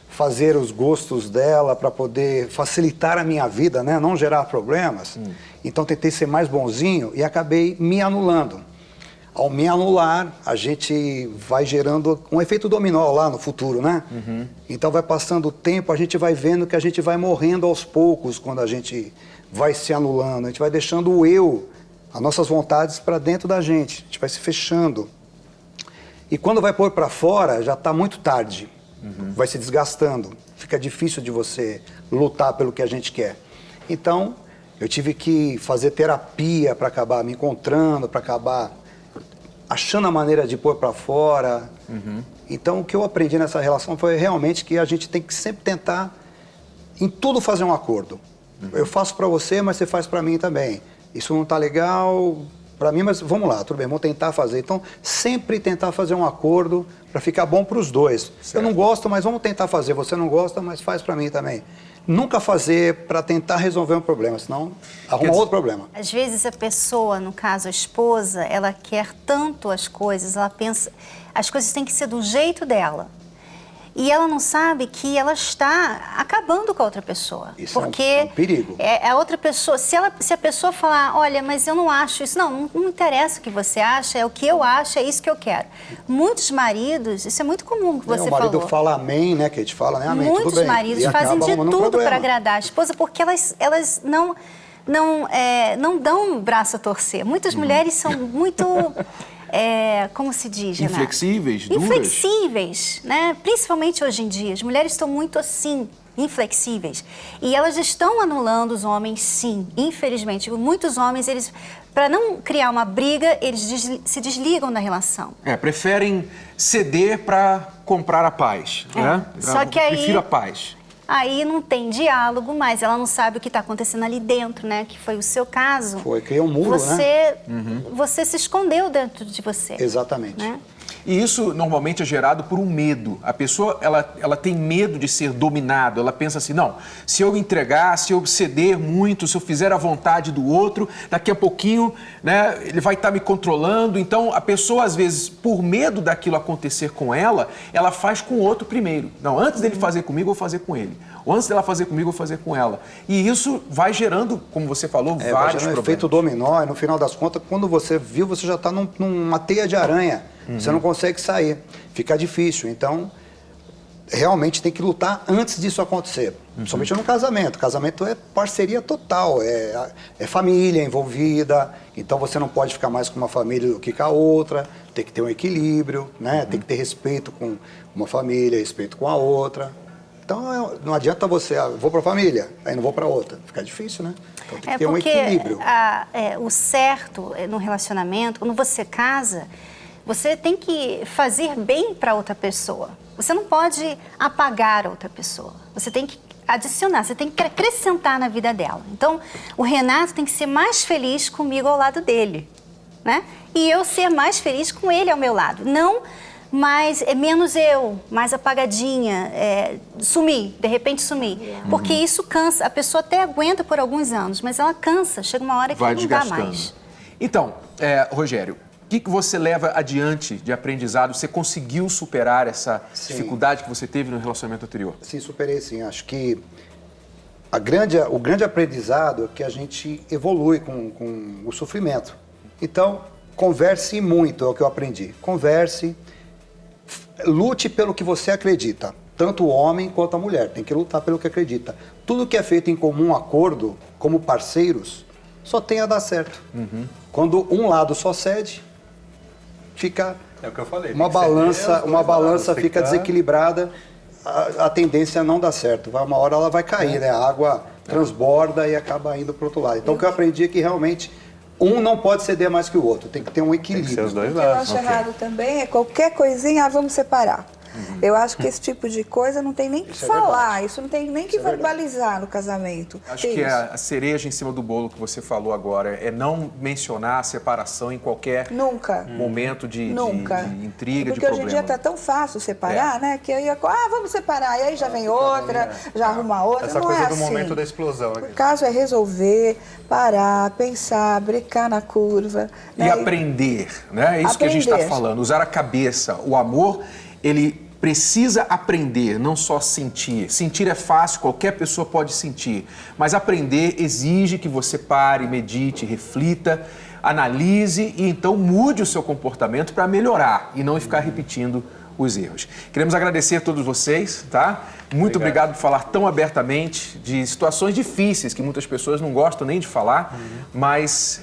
fazer os gostos dela para poder facilitar a minha vida, né? Não gerar problemas. Então, tentei ser mais bonzinho e acabei me anulando. Ao me anular, a gente vai gerando um efeito dominó lá no futuro, né? Então vai passando o tempo, a gente vai vendo que a gente vai morrendo aos poucos quando a gente vai se anulando. A gente vai deixando o eu, as nossas vontades para dentro da gente. A gente vai se fechando. E quando vai pôr para fora, já está muito tarde. Vai se desgastando. Fica difícil de você lutar pelo que a gente quer. Então, eu tive que fazer terapia para acabar me encontrando, para acabar... achando a maneira de pôr para fora. Então, o que eu aprendi nessa relação foi realmente que a gente tem que sempre tentar, em tudo, fazer um acordo. Eu faço para você, mas você faz para mim também. Isso não está legal para mim, mas vamos lá, tudo bem, vamos tentar fazer. Então, sempre tentar fazer um acordo para ficar bom para os dois. Certo. Eu não gosto, mas vamos tentar fazer. Você não gosta, mas faz para mim também. Nunca fazer para tentar resolver um problema, senão arruma outro problema. Às vezes a pessoa, no caso a esposa, ela quer tanto as coisas, ela pensa, as coisas têm que ser do jeito dela. E ela não sabe que ela está acabando com a outra pessoa. Isso porque é um perigo. A outra pessoa, se a pessoa falar, olha, mas eu não acho isso, não interessa o que você acha, é o que eu acho, é isso que eu quero. Muitos maridos, isso é muito comum que você falou. O marido fala amém, né, que a gente fala, né, amém, muitos tudo bem. maridos fazem de tudo para agradar a esposa, porque elas não dão o braço a torcer. Muitas mulheres são muito... como se diz, Renato? Inflexíveis, duras? Inflexíveis, né? Principalmente hoje em dia. As mulheres estão muito assim, inflexíveis. E elas estão anulando os homens, sim, infelizmente. Muitos homens, eles, para não criar uma briga, eles se desligam da relação. Preferem ceder para comprar a paz, né? Só que aí... Prefiro a paz. Aí não tem diálogo, mas ela não sabe o que está acontecendo ali dentro, né? Que foi o seu caso. Foi, criou um muro, né? Você se escondeu dentro de você. Exatamente. Né? E isso normalmente é gerado por um medo. A pessoa, ela tem medo de ser dominada. Ela pensa assim, não, se eu entregar, se eu ceder muito, se eu fizer a vontade do outro, daqui a pouquinho, né, ele vai estar me controlando. Então, a pessoa, às vezes, por medo daquilo acontecer com ela faz com o outro primeiro. Não, antes dele fazer comigo, eu vou fazer com ele. Ou antes dela fazer comigo, eu vou fazer com ela. E isso vai gerando, como você falou, vários problemas. Um efeito dominó, e no final das contas, quando você viu, você já está numa teia de aranha. Você não consegue sair, fica difícil. Então, realmente tem que lutar antes disso acontecer. Principalmente no casamento. Casamento é parceria total, é família envolvida. Então, você não pode ficar mais com uma família do que com a outra. Tem que ter um equilíbrio, né? Tem que ter respeito com uma família, respeito com a outra. Então, não adianta você, vou para a família, aí não vou para outra. Fica difícil, né? Então, tem que ter um equilíbrio. O certo no relacionamento, quando você casa... Você tem que fazer bem para outra pessoa. Você não pode apagar a outra pessoa. Você tem que adicionar, você tem que acrescentar na vida dela. Então, o Renato tem que ser mais feliz comigo ao lado dele, né? E eu ser mais feliz com ele ao meu lado. Não mais, menos eu, mais apagadinha, sumir, de repente sumir. Porque isso cansa. A pessoa até aguenta por alguns anos, mas ela cansa. Chega uma hora que não dá mais. Então, Rogério, o que você leva adiante de aprendizado? Você conseguiu superar essa dificuldade que você teve no relacionamento anterior? Sim, superei sim. Acho que o grande aprendizado é que a gente evolui com o sofrimento. Então, converse muito, é o que eu aprendi. Converse, lute pelo que você acredita. Tanto o homem quanto a mulher. Tem que lutar pelo que acredita. Tudo que é feito em comum acordo, como parceiros, só tem a dar certo. Quando um lado só cede, fica o que eu falei, uma balança fica desequilibrada, a tendência é não dar certo. Uma hora ela vai cair, né? A água transborda e acaba indo para o outro lado. Então, o que eu aprendi é que realmente um não pode ceder mais que o outro, tem que ter um equilíbrio. Tem que ser os dois O que eu acho errado também é qualquer coisinha, vamos separar. Eu acho que esse tipo de coisa não tem nem que falar, isso não tem nem que verbalizar no casamento. Acho que a cereja em cima do bolo que você falou agora é não mencionar a separação em qualquer momento de intriga, de problema. Porque hoje em dia está tão fácil separar, né? Que eu ia, vamos separar, e aí já vem outra, já arruma outra. Essa não coisa é do assim. momento da explosão. O caso é resolver, parar, pensar, brincar na curva. E aprender, né? É isso que a gente está falando, usar a cabeça. O amor, ele precisa aprender, não só sentir. Sentir é fácil, qualquer pessoa pode sentir. Mas aprender exige que você pare, medite, reflita, analise e então mude o seu comportamento para melhorar e não ficar repetindo os erros. Queremos agradecer a todos vocês, tá? Muito obrigado por falar tão abertamente de situações difíceis que muitas pessoas não gostam nem de falar, mas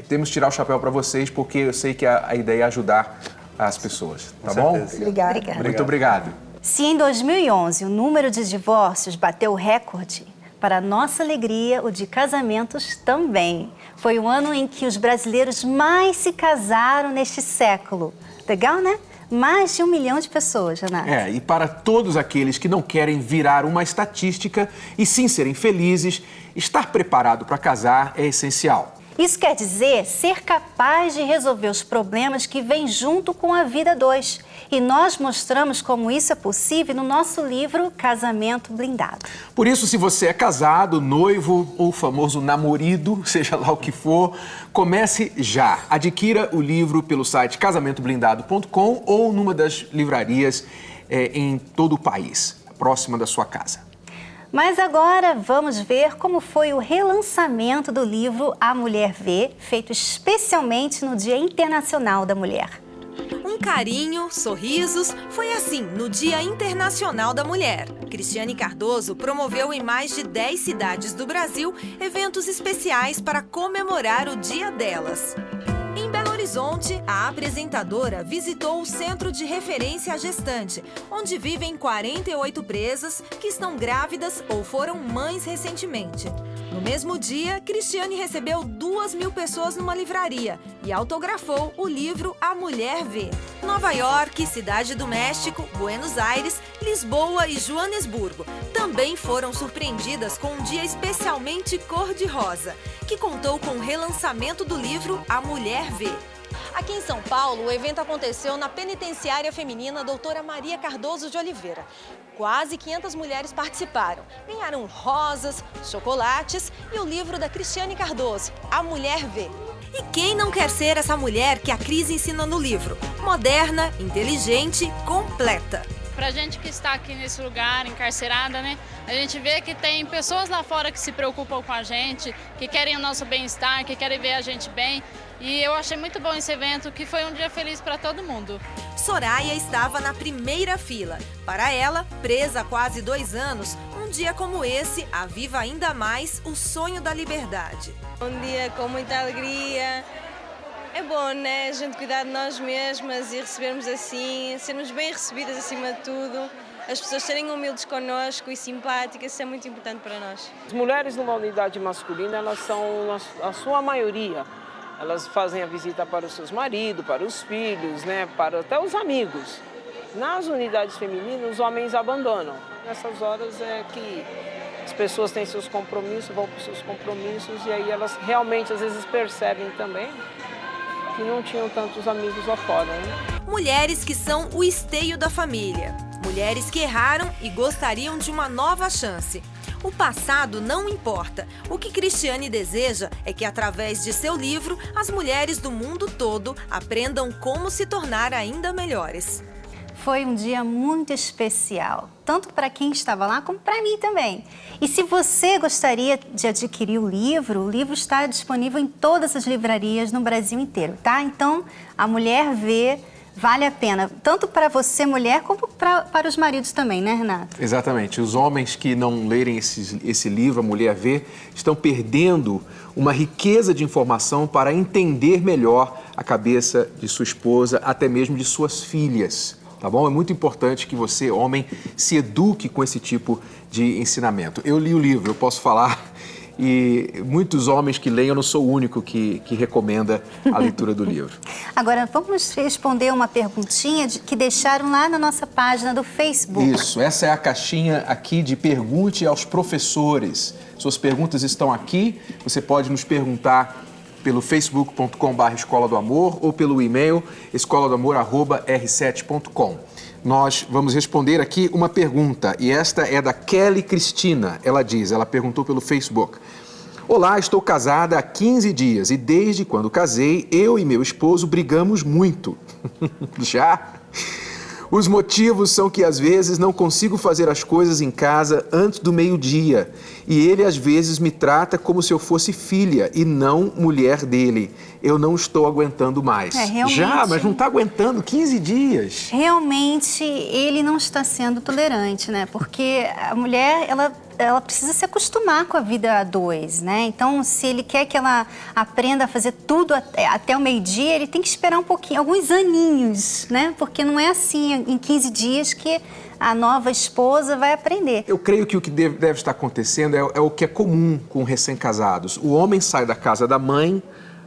temos que tirar o chapéu para vocês porque eu sei que a ideia é ajudar as pessoas, tá bom? Obrigada. Muito obrigado. Se em 2011 o número de divórcios bateu recorde, para nossa alegria, o de casamentos também. Foi o ano em que os brasileiros mais se casaram neste século. Legal, né? Mais de 1 milhão de pessoas, Renato. E para todos aqueles que não querem virar uma estatística e sim serem felizes, estar preparado para casar é essencial. Isso quer dizer ser capaz de resolver os problemas que vêm junto com a vida a dois. E nós mostramos como isso é possível no nosso livro Casamento Blindado. Por isso, se você é casado, noivo ou famoso namorido, seja lá o que for, comece já. Adquira o livro pelo site casamentoblindado.com ou numa das livrarias em todo o país, próxima da sua casa. Mas agora vamos ver como foi o relançamento do livro A Mulher Vê, feito especialmente no Dia Internacional da Mulher. Um carinho, sorrisos, foi assim no Dia Internacional da Mulher. Cristiane Cardoso promoveu em mais de 10 cidades do Brasil eventos especiais para comemorar o dia delas. Em Belo Horizonte, a apresentadora visitou o Centro de Referência à Gestante, onde vivem 48 presas que estão grávidas ou foram mães recentemente. No mesmo dia, Cristiane recebeu 2.000 pessoas numa livraria e autografou o livro A Mulher Vê. Nova York, Cidade do México, Buenos Aires, Lisboa e Joanesburgo também foram surpreendidas com um dia especialmente cor-de-rosa, que contou com o relançamento do livro A Mulher Vê. Aqui em São Paulo, o evento aconteceu na Penitenciária Feminina Doutora Maria Cardoso de Oliveira. Quase 500 mulheres participaram. Ganharam rosas, chocolates e o livro da Cristiane Cardoso, A Mulher Vê. E quem não quer ser essa mulher que a Cris ensina no livro? Moderna, inteligente, completa. Pra gente que está aqui nesse lugar, encarcerada, né? A gente vê que tem pessoas lá fora que se preocupam com a gente, que querem o nosso bem-estar, que querem ver a gente bem. E eu achei muito bom esse evento, que foi um dia feliz para todo mundo. Soraya estava na primeira fila. Para ela, presa há quase 2 anos, um dia como esse aviva ainda mais o sonho da liberdade. Um dia com muita alegria. É bom, né? A gente cuidar de nós mesmas e recebermos assim, sermos bem recebidas acima de tudo. As pessoas serem humildes connosco e simpáticas, isso é muito importante para nós. As mulheres numa unidade masculina, elas são a sua maioria. Elas fazem a visita para os seus maridos, para os filhos, né? Para até os amigos. Nas unidades femininas, os homens abandonam. Nessas horas é que as pessoas têm seus compromissos, vão para os seus compromissos e aí elas realmente às vezes percebem também que não tinham tantos amigos lá fora, né? Mulheres que são o esteio da família. Mulheres que erraram e gostariam de uma nova chance. O passado não importa. O que Cristiane deseja é que, através de seu livro, as mulheres do mundo todo aprendam como se tornar ainda melhores. Foi um dia muito especial, tanto para quem estava lá como para mim também. E se você gostaria de adquirir o livro está disponível em todas as livrarias no Brasil inteiro, tá? Então, A Mulher Vê vale a pena, tanto para você, mulher, como para os maridos também, né, Renato? Exatamente. Os homens que não lerem esse livro, A Mulher Vê, estão perdendo uma riqueza de informação para entender melhor a cabeça de sua esposa, até mesmo de suas filhas. tá bom? É muito importante que você, homem, se eduque com esse tipo de ensinamento. Eu li o livro, eu posso falar, e muitos homens que leem, eu não sou o único que recomenda a leitura do livro. Agora, vamos responder uma perguntinha que deixaram lá na nossa página do Facebook. Isso, essa é a caixinha aqui de Pergunte aos Professores. Suas perguntas estão aqui, você pode nos perguntar pelo facebook.com/Escola do Amor ou pelo e-mail escoladoamor@r7.com. Nós vamos responder aqui uma pergunta, e esta é da Kelly Cristina. Ela perguntou pelo Facebook. Olá, estou casada há 15 dias e desde quando casei, eu e meu esposo brigamos muito. Já? Os motivos são que às vezes não consigo fazer as coisas em casa antes do meio-dia e ele às vezes me trata como se eu fosse filha e não mulher dele. Eu não estou aguentando mais. Realmente, já, mas não está aguentando 15 dias. Realmente ele não está sendo tolerante, né? Porque a mulher, ela precisa se acostumar com a vida a dois, né? Então, se ele quer que ela aprenda a fazer tudo até o meio-dia, ele tem que esperar um pouquinho, alguns aninhos, né? Porque não é assim, em 15 dias, que a nova esposa vai aprender. Eu creio que o que deve estar acontecendo é o que é comum com recém-casados. O homem sai da casa da mãe,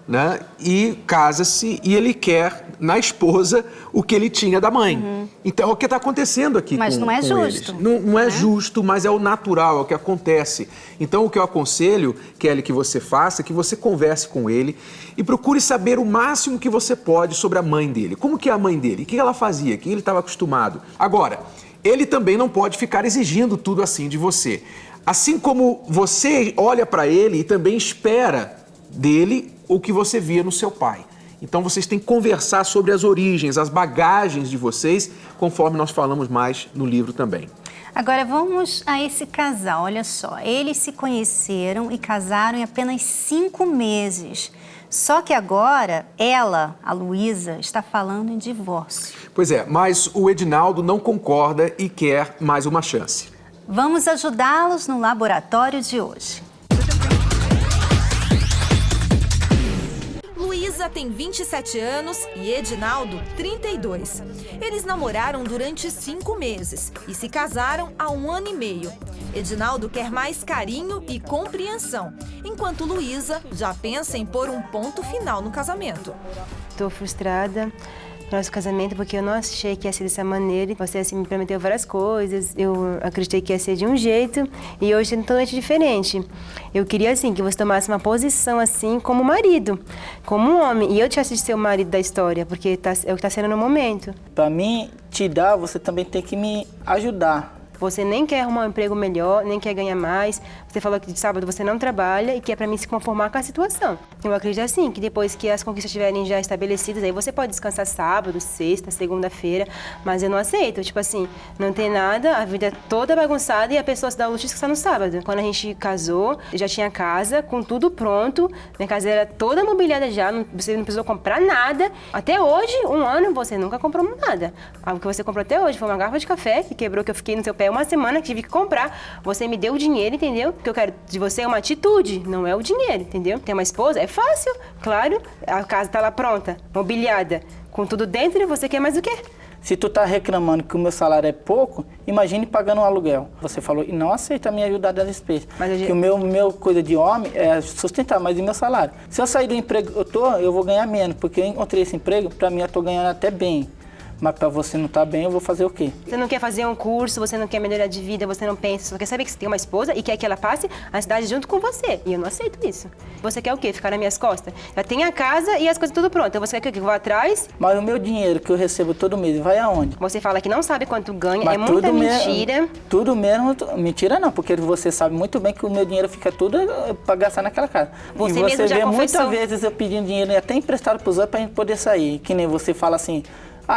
né, e casa-se e ele quer na esposa o que ele tinha da mãe. Então é o que está acontecendo aqui mas com não é com justo. Eles. Não é justo, mas é o natural, é o que acontece. Então o que eu aconselho, Kelly, que você faça, é que você converse com ele e procure saber o máximo que você pode sobre a mãe dele. Como que é a mãe dele? O que ela fazia? O que ele estava acostumado? Agora, ele também não pode ficar exigindo tudo assim de você. Assim como você olha para ele e também espera dele o que você via no seu pai. Então vocês têm que conversar sobre as origens, as bagagens de vocês, conforme nós falamos mais no livro também. Agora vamos a esse casal, olha só. Eles se conheceram e casaram em apenas 5 meses. Só que agora ela, a Luísa, está falando em divórcio. Pois é, mas o Edinaldo não concorda e quer mais uma chance. Vamos ajudá-los no laboratório de hoje. Luísa tem 27 anos e Edinaldo, 32. Eles namoraram durante 5 meses e se casaram há 1 ano e meio. Edinaldo quer mais carinho e compreensão, enquanto Luísa já pensa em pôr um ponto final no casamento. Estou frustrada com nosso casamento porque eu não achei que ia ser dessa maneira. Você assim, me prometeu várias coisas, eu acreditei que ia ser de um jeito e hoje é totalmente diferente. Eu queria assim que você tomasse uma posição assim como marido, como um homem, e eu tivesse de ser o marido da história, porque é o que está sendo no momento. Para mim, te dar, você também tem que me ajudar. Você nem quer arrumar um emprego melhor, nem quer ganhar mais. Você falou que de sábado você não trabalha e que é para mim se conformar com a situação. Eu acredito assim, que depois que as conquistas estiverem já estabelecidas, aí você pode descansar sábado, sexta, segunda-feira, mas eu não aceito. Tipo assim, não tem nada, a vida é toda bagunçada e a pessoa se dá o luxo de descansar no sábado. Quando a gente casou, eu já tinha casa com tudo pronto, minha casa era toda mobiliada já, você não precisou comprar nada. Até hoje, 1 ano, você nunca comprou nada. O que você comprou até hoje foi uma garrafa de café que quebrou, que eu fiquei no seu pé 1 semana, que tive que comprar. Você me deu o dinheiro, entendeu? O que eu quero de você é uma atitude, não é o dinheiro, entendeu? Ter uma esposa é fácil, claro. A casa tá lá pronta, mobiliada, com tudo dentro, e você quer mais o quê? Se tu tá reclamando que o meu salário é pouco, imagine pagando um aluguel. Você falou e não aceita me ajudar das despesas. Que o meu coisa de homem é sustentar mais o meu salário. Se eu sair do emprego eu vou ganhar menos, porque eu encontrei esse emprego, para mim eu tô ganhando até bem. Mas para você não estar bem, eu vou fazer o quê? Você não quer fazer um curso, você não quer melhorar de vida, você não pensa, só quer saber que você tem uma esposa e quer que ela passe a cidade junto com você. E eu não aceito isso. Você quer o quê? Ficar nas minhas costas? Já tem a casa e as coisas tudo pronto. Então você quer que eu vá atrás? Mas o meu dinheiro que eu recebo todo mês, vai aonde? Você fala que não sabe quanto ganha, mas é muita mentira. Tudo mesmo, mentira não, porque você sabe muito bem que o meu dinheiro fica tudo para gastar naquela casa. Você e mesmo você já vê confessou. muitas vezes eu pedindo dinheiro até emprestado para os outros para a gente poder sair. Que nem você fala assim...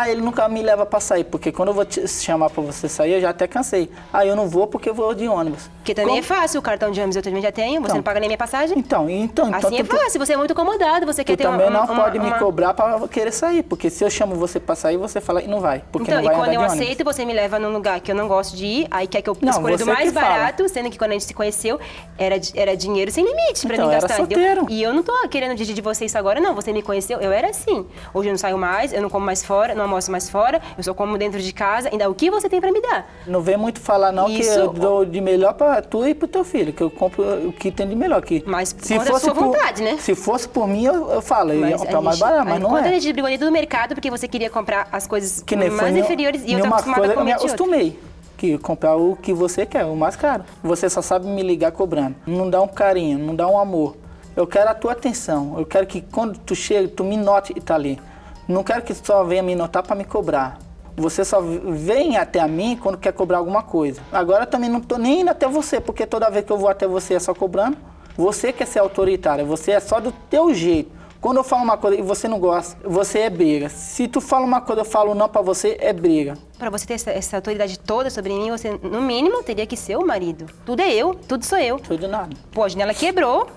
ele nunca me leva para sair, porque quando eu vou te chamar para você sair, eu já até cansei. Eu não vou porque eu vou de ônibus. Porque também é fácil, o cartão de ônibus eu também já tenho, você não paga nem minha passagem. Então assim é fácil, você é muito acomodado, você quer ter também não pode me cobrar para querer sair, porque se eu chamo você para sair, você fala e não vai, porque então, não vai e quando eu andar de aceito, você me leva num lugar que eu não gosto de ir, aí quer que eu escolha do mais barato, sendo que quando a gente se conheceu, era dinheiro sem limites para mim gastar. Solteiro. E eu não tô querendo dividir de você isso agora, não, você me conheceu, eu era assim. Hoje eu não saio mais, eu não como mais fora, não almoço mais fora, eu só como dentro de casa, ainda o que você tem para me dar? Não vem muito falar não Isso. que eu dou de melhor para tu e pro teu filho, que eu compro o que tem de melhor aqui. Mas quando é sua vontade, né? Se fosse por mim, eu falo, eu ia comprar mais barato, mas não quando é. a gente brigou dentro do mercado porque você queria comprar as coisas Que nem mais inferiores e eu tô acostumada a comer eu me de outro. acostumei. Que comprar o que você quer, o mais caro. Você só sabe me ligar cobrando. Não dá um carinho, não dá um amor. Eu quero a tua atenção. Eu quero que quando tu chega, tu me note e tá ali. Não quero que tu só venha me notar para me cobrar. Você só vem até mim quando quer cobrar alguma coisa. Agora eu também não tô nem indo até você, porque toda vez que eu vou até você é só cobrando. Você quer ser autoritária, você é só do teu jeito. Quando eu falo uma coisa e você não gosta, você é briga. Se tu fala uma coisa e eu falo não pra você, é briga. Para você ter essa autoridade toda sobre mim, você, no mínimo, teria que ser o marido. Tudo é eu, tudo sou eu. Tudo nada. Pô, a janela quebrou,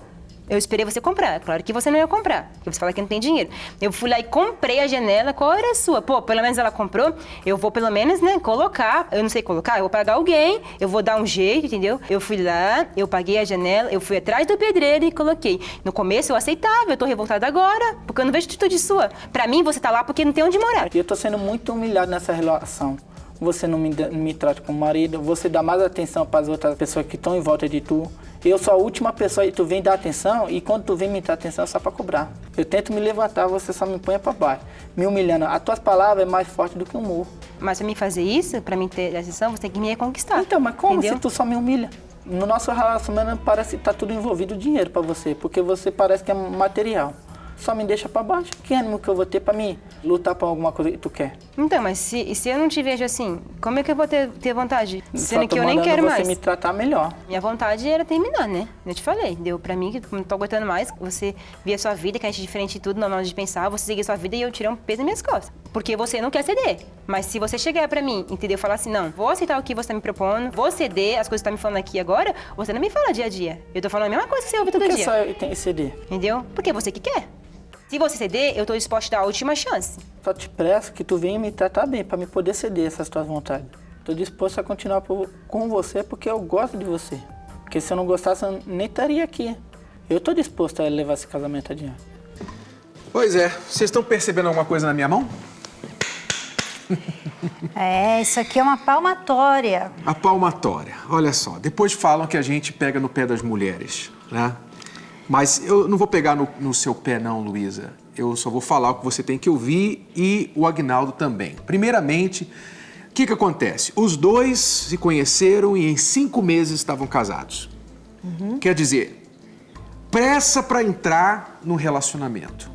eu esperei você comprar. Claro que você não ia comprar, porque você fala que não tem dinheiro. Eu fui lá e comprei a janela, qual era a sua? Pô, pelo menos ela comprou, eu vou pelo menos, né, colocar. Eu não sei colocar, eu vou pagar alguém, eu vou dar um jeito, entendeu? Eu fui lá, eu paguei a janela, eu fui atrás do pedreiro e coloquei. No começo eu aceitava, eu tô revoltada agora, porque eu não vejo atitude sua. Pra mim, você tá lá porque não tem onde morar. Eu tô sendo muito humilhado nessa relação. Você não me trata como marido, você dá mais atenção para as outras pessoas que estão em volta de tu. Eu sou a última pessoa e tu vem dar atenção, e quando tu vem me dar atenção é só para cobrar. Eu tento me levantar, você só me põe para baixo, me humilhando. As tuas palavras é mais forte do que o humor. Mas para mim fazer isso, para mim ter atenção, você tem que me reconquistar. Então, mas como entendeu? se tu só me humilha? No nosso relacionamento parece que tá tudo envolvido dinheiro para você, porque você parece que é material. Só me deixa para baixo. Que ânimo que eu vou ter para mim lutar por alguma coisa que tu quer? Então, mas se eu não te vejo assim, como é que eu vou ter vontade? Sendo que eu nem quero mais. Você me tratar melhor. Minha vontade era terminar, né? Eu te falei, deu pra mim que não tô aguentando mais. Você via a sua vida, que a gente é diferente de tudo, na hora de pensar, você seguir a sua vida e eu tirei um peso nas minhas costas. Porque você não quer ceder. Mas se você chegar pra mim, entendeu? Falar assim, não, vou aceitar o que você tá me propondo, vou ceder as coisas que você tá me falando aqui agora, você não me fala dia a dia. Eu tô falando a mesma coisa que você ouve todo dia. Por que só eu tenho que ceder? Entendeu? Porque você que quer. Se você ceder, eu tô disposta a dar a última chance. Só te peço que tu venha me tratar bem, para me poder ceder essas tuas vontades. Tô disposto a continuar com você porque eu gosto de você. Porque se eu não gostasse, eu nem estaria aqui. Eu tô disposto a levar esse casamento adiante. Pois é. Vocês estão percebendo alguma coisa na minha mão? É, isso aqui é uma palmatória. A palmatória. Olha só, depois falam que a gente pega no pé das mulheres, né? Mas eu não vou pegar no seu pé não, Luísa. Eu só vou falar o que você tem que ouvir e o Aguinaldo também. Primeiramente, o que acontece? Os dois se conheceram e em 5 meses estavam casados. Quer dizer, pressa para entrar no relacionamento.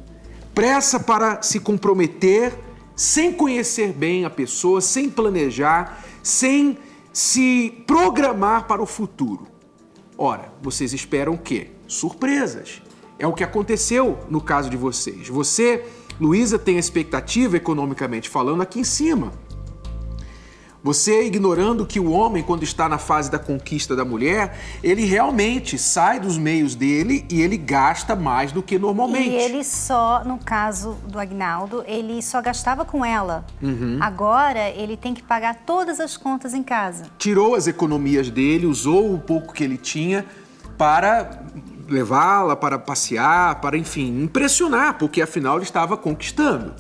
Pressa para se comprometer sem conhecer bem a pessoa, sem planejar, sem se programar para o futuro. Ora, vocês esperam o quê? Surpresas. É o que aconteceu no caso de vocês. Você, Luísa, tem a expectativa, economicamente falando, aqui em cima. Você ignorando que o homem, quando está na fase da conquista da mulher, ele realmente sai dos meios dele e ele gasta mais do que normalmente. E ele só, no caso do Aguinaldo, ele só gastava com ela. Agora, ele tem que pagar todas as contas em casa. Tirou as economias dele, usou o pouco que ele tinha para levá-la, para passear, para, enfim, impressionar, porque afinal ele estava conquistando.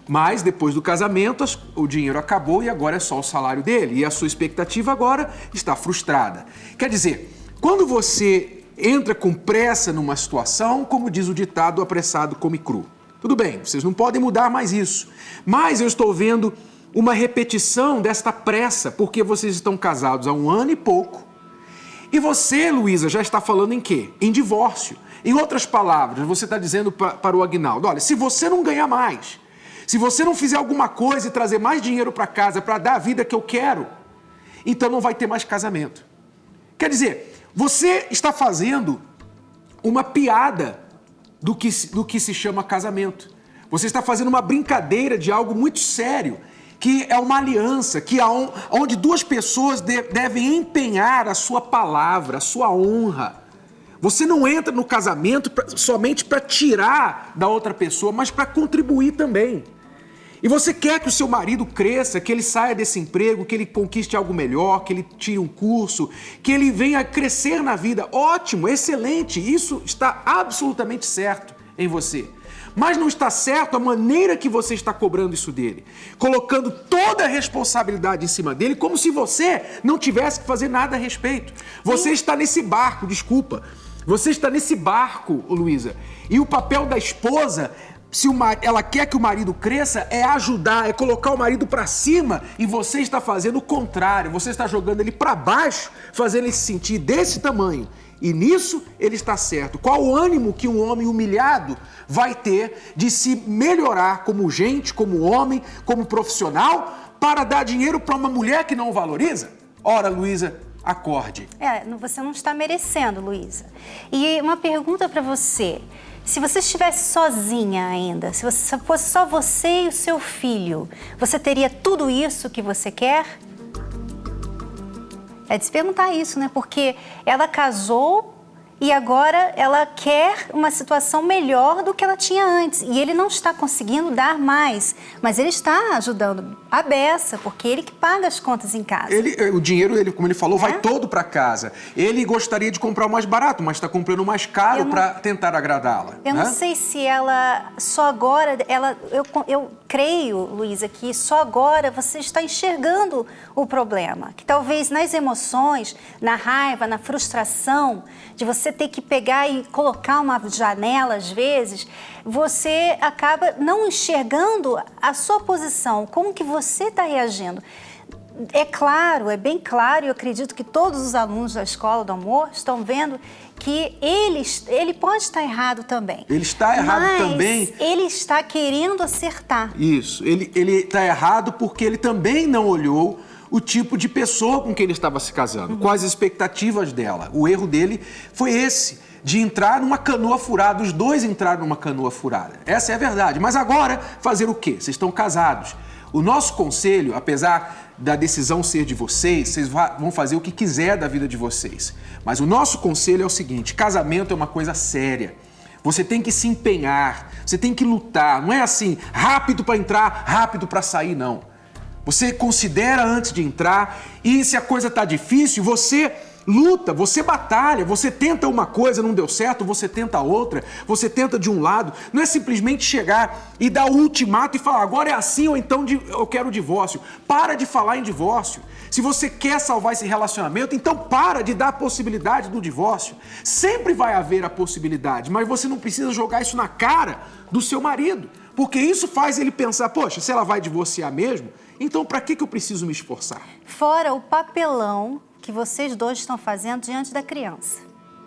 Mas depois do casamento, o dinheiro acabou e agora é só o salário dele. E a sua expectativa agora está frustrada. Quer dizer, quando você entra com pressa numa situação, como diz o ditado, apressado come cru. Tudo bem, vocês não podem mudar mais isso. Mas eu estou vendo uma repetição desta pressa, porque vocês estão casados há 1 ano e pouco. E você, Luísa, já está falando em quê? Em divórcio. Em outras palavras, você está dizendo para o Aguinaldo, olha, se você não ganhar mais, se você não fizer alguma coisa e trazer mais dinheiro para casa para dar a vida que eu quero, então não vai ter mais casamento. Quer dizer, você está fazendo uma piada do que se chama casamento. Você está fazendo uma brincadeira de algo muito sério, que é uma aliança, que onde 2 pessoas devem empenhar a sua palavra, a sua honra. Você não entra no casamento somente para tirar da outra pessoa, mas para contribuir também. E você quer que o seu marido cresça, que ele saia desse emprego, que ele conquiste algo melhor, que ele tire um curso, que ele venha crescer na vida. Ótimo, excelente, isso está absolutamente certo em você. Mas não está certo a maneira que você está cobrando isso dele. Colocando toda a responsabilidade em cima dele, como se você não tivesse que fazer nada a respeito. Você está nesse barco, desculpa. Você está nesse barco, Luísa. E o papel da esposa, se ela quer que o marido cresça, é ajudar, é colocar o marido para cima. E você está fazendo o contrário. Você está jogando ele para baixo, fazendo ele se sentir desse tamanho. E nisso ele está certo. Qual o ânimo que um homem humilhado vai ter de se melhorar como gente, como homem, como profissional, para dar dinheiro para uma mulher que não o valoriza? Ora, Luísa, acorde. Você não está merecendo, Luísa. E uma pergunta para você. Se você estivesse sozinha ainda, se fosse só você e o seu filho, você teria tudo isso que você quer? É de se perguntar isso, né? Porque ela casou e agora ela quer uma situação melhor do que ela tinha antes. E ele não está conseguindo dar mais, mas ele está ajudando a beça, porque ele que paga as contas em casa. O dinheiro, como ele falou, vai todo para casa. Ele gostaria de comprar o mais barato, mas está comprando o mais caro para tentar agradá-la. Eu não sei se ela só agora... Eu creio, Luísa, que só agora você está enxergando o problema. Que talvez nas emoções, na raiva, na frustração, de você ter que pegar e colocar uma janela, às vezes, você acaba não enxergando a sua posição, como que você está reagindo. É claro, é bem claro, e eu acredito que todos os alunos da Escola do Amor estão vendo que ele pode estar errado também. Ele está errado mas também. Ele está querendo acertar. Isso, ele está errado porque ele também não olhou o tipo de pessoa com quem ele estava se casando, quais as expectativas dela. O erro dele foi esse, de entrar numa canoa furada. Os dois entraram numa canoa furada. Essa é a verdade. Mas agora, fazer o quê? Vocês estão casados. O nosso conselho, apesar da decisão ser de vocês vão fazer o que quiser da vida de vocês. Mas o nosso conselho é o seguinte: casamento é uma coisa séria. Você tem que se empenhar, você tem que lutar. Não é assim, rápido para entrar, rápido para sair, não. Você considera antes de entrar e se a coisa está difícil, você luta, você batalha, você tenta uma coisa, não deu certo, você tenta outra, você tenta de um lado. Não é simplesmente chegar e dar o ultimato e falar agora é assim ou então eu quero o divórcio. Para de falar em divórcio. Se você quer salvar esse relacionamento, então para de dar a possibilidade do divórcio. Sempre vai haver a possibilidade, mas você não precisa jogar isso na cara do seu marido, porque isso faz ele pensar, poxa, se ela vai divorciar mesmo, então para que eu preciso me esforçar? Fora o papelão que vocês dois estão fazendo diante da criança.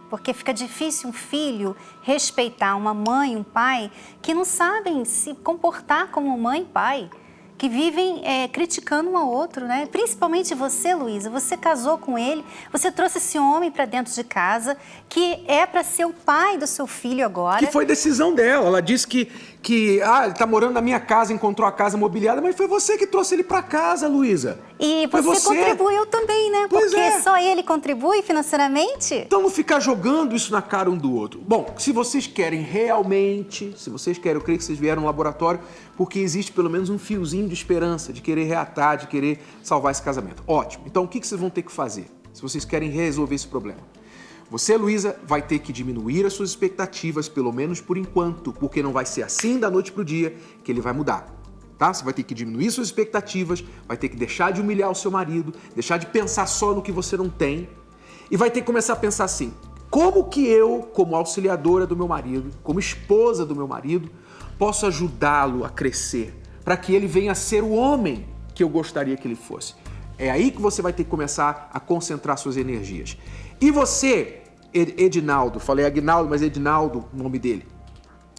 Porque fica difícil um filho respeitar uma mãe, um pai, que não sabem se comportar como mãe e pai, que vivem criticando um ao outro, né? Principalmente você, Luísa, você casou com ele, você trouxe esse homem para dentro de casa, que é para ser o pai do seu filho agora. Que foi decisão dela. Ela disse que ele tá morando na minha casa, encontrou a casa mobiliada, mas foi você que trouxe ele para casa, Luísa. E você contribuiu também, né? Pois porque só ele contribui financeiramente. Então não ficar jogando isso na cara um do outro. Bom, se vocês querem realmente, eu creio que vocês vieram no laboratório porque existe pelo menos um fiozinho de esperança, de querer reatar, de querer salvar esse casamento. Ótimo. Então o que vocês vão ter que fazer se vocês querem resolver esse problema? Você, Luísa, vai ter que diminuir as suas expectativas, pelo menos por enquanto, porque não vai ser assim da noite pro dia que ele vai mudar, tá? Você vai ter que diminuir suas expectativas, vai ter que deixar de humilhar o seu marido, deixar de pensar só no que você não tem e vai ter que começar a pensar assim: como que eu, como auxiliadora do meu marido, como esposa do meu marido, posso ajudá-lo a crescer para que ele venha a ser o homem que eu gostaria que ele fosse? É aí que você vai ter que começar a concentrar suas energias. E você, Edinaldo, falei Aguinaldo, mas Edinaldo, o nome dele.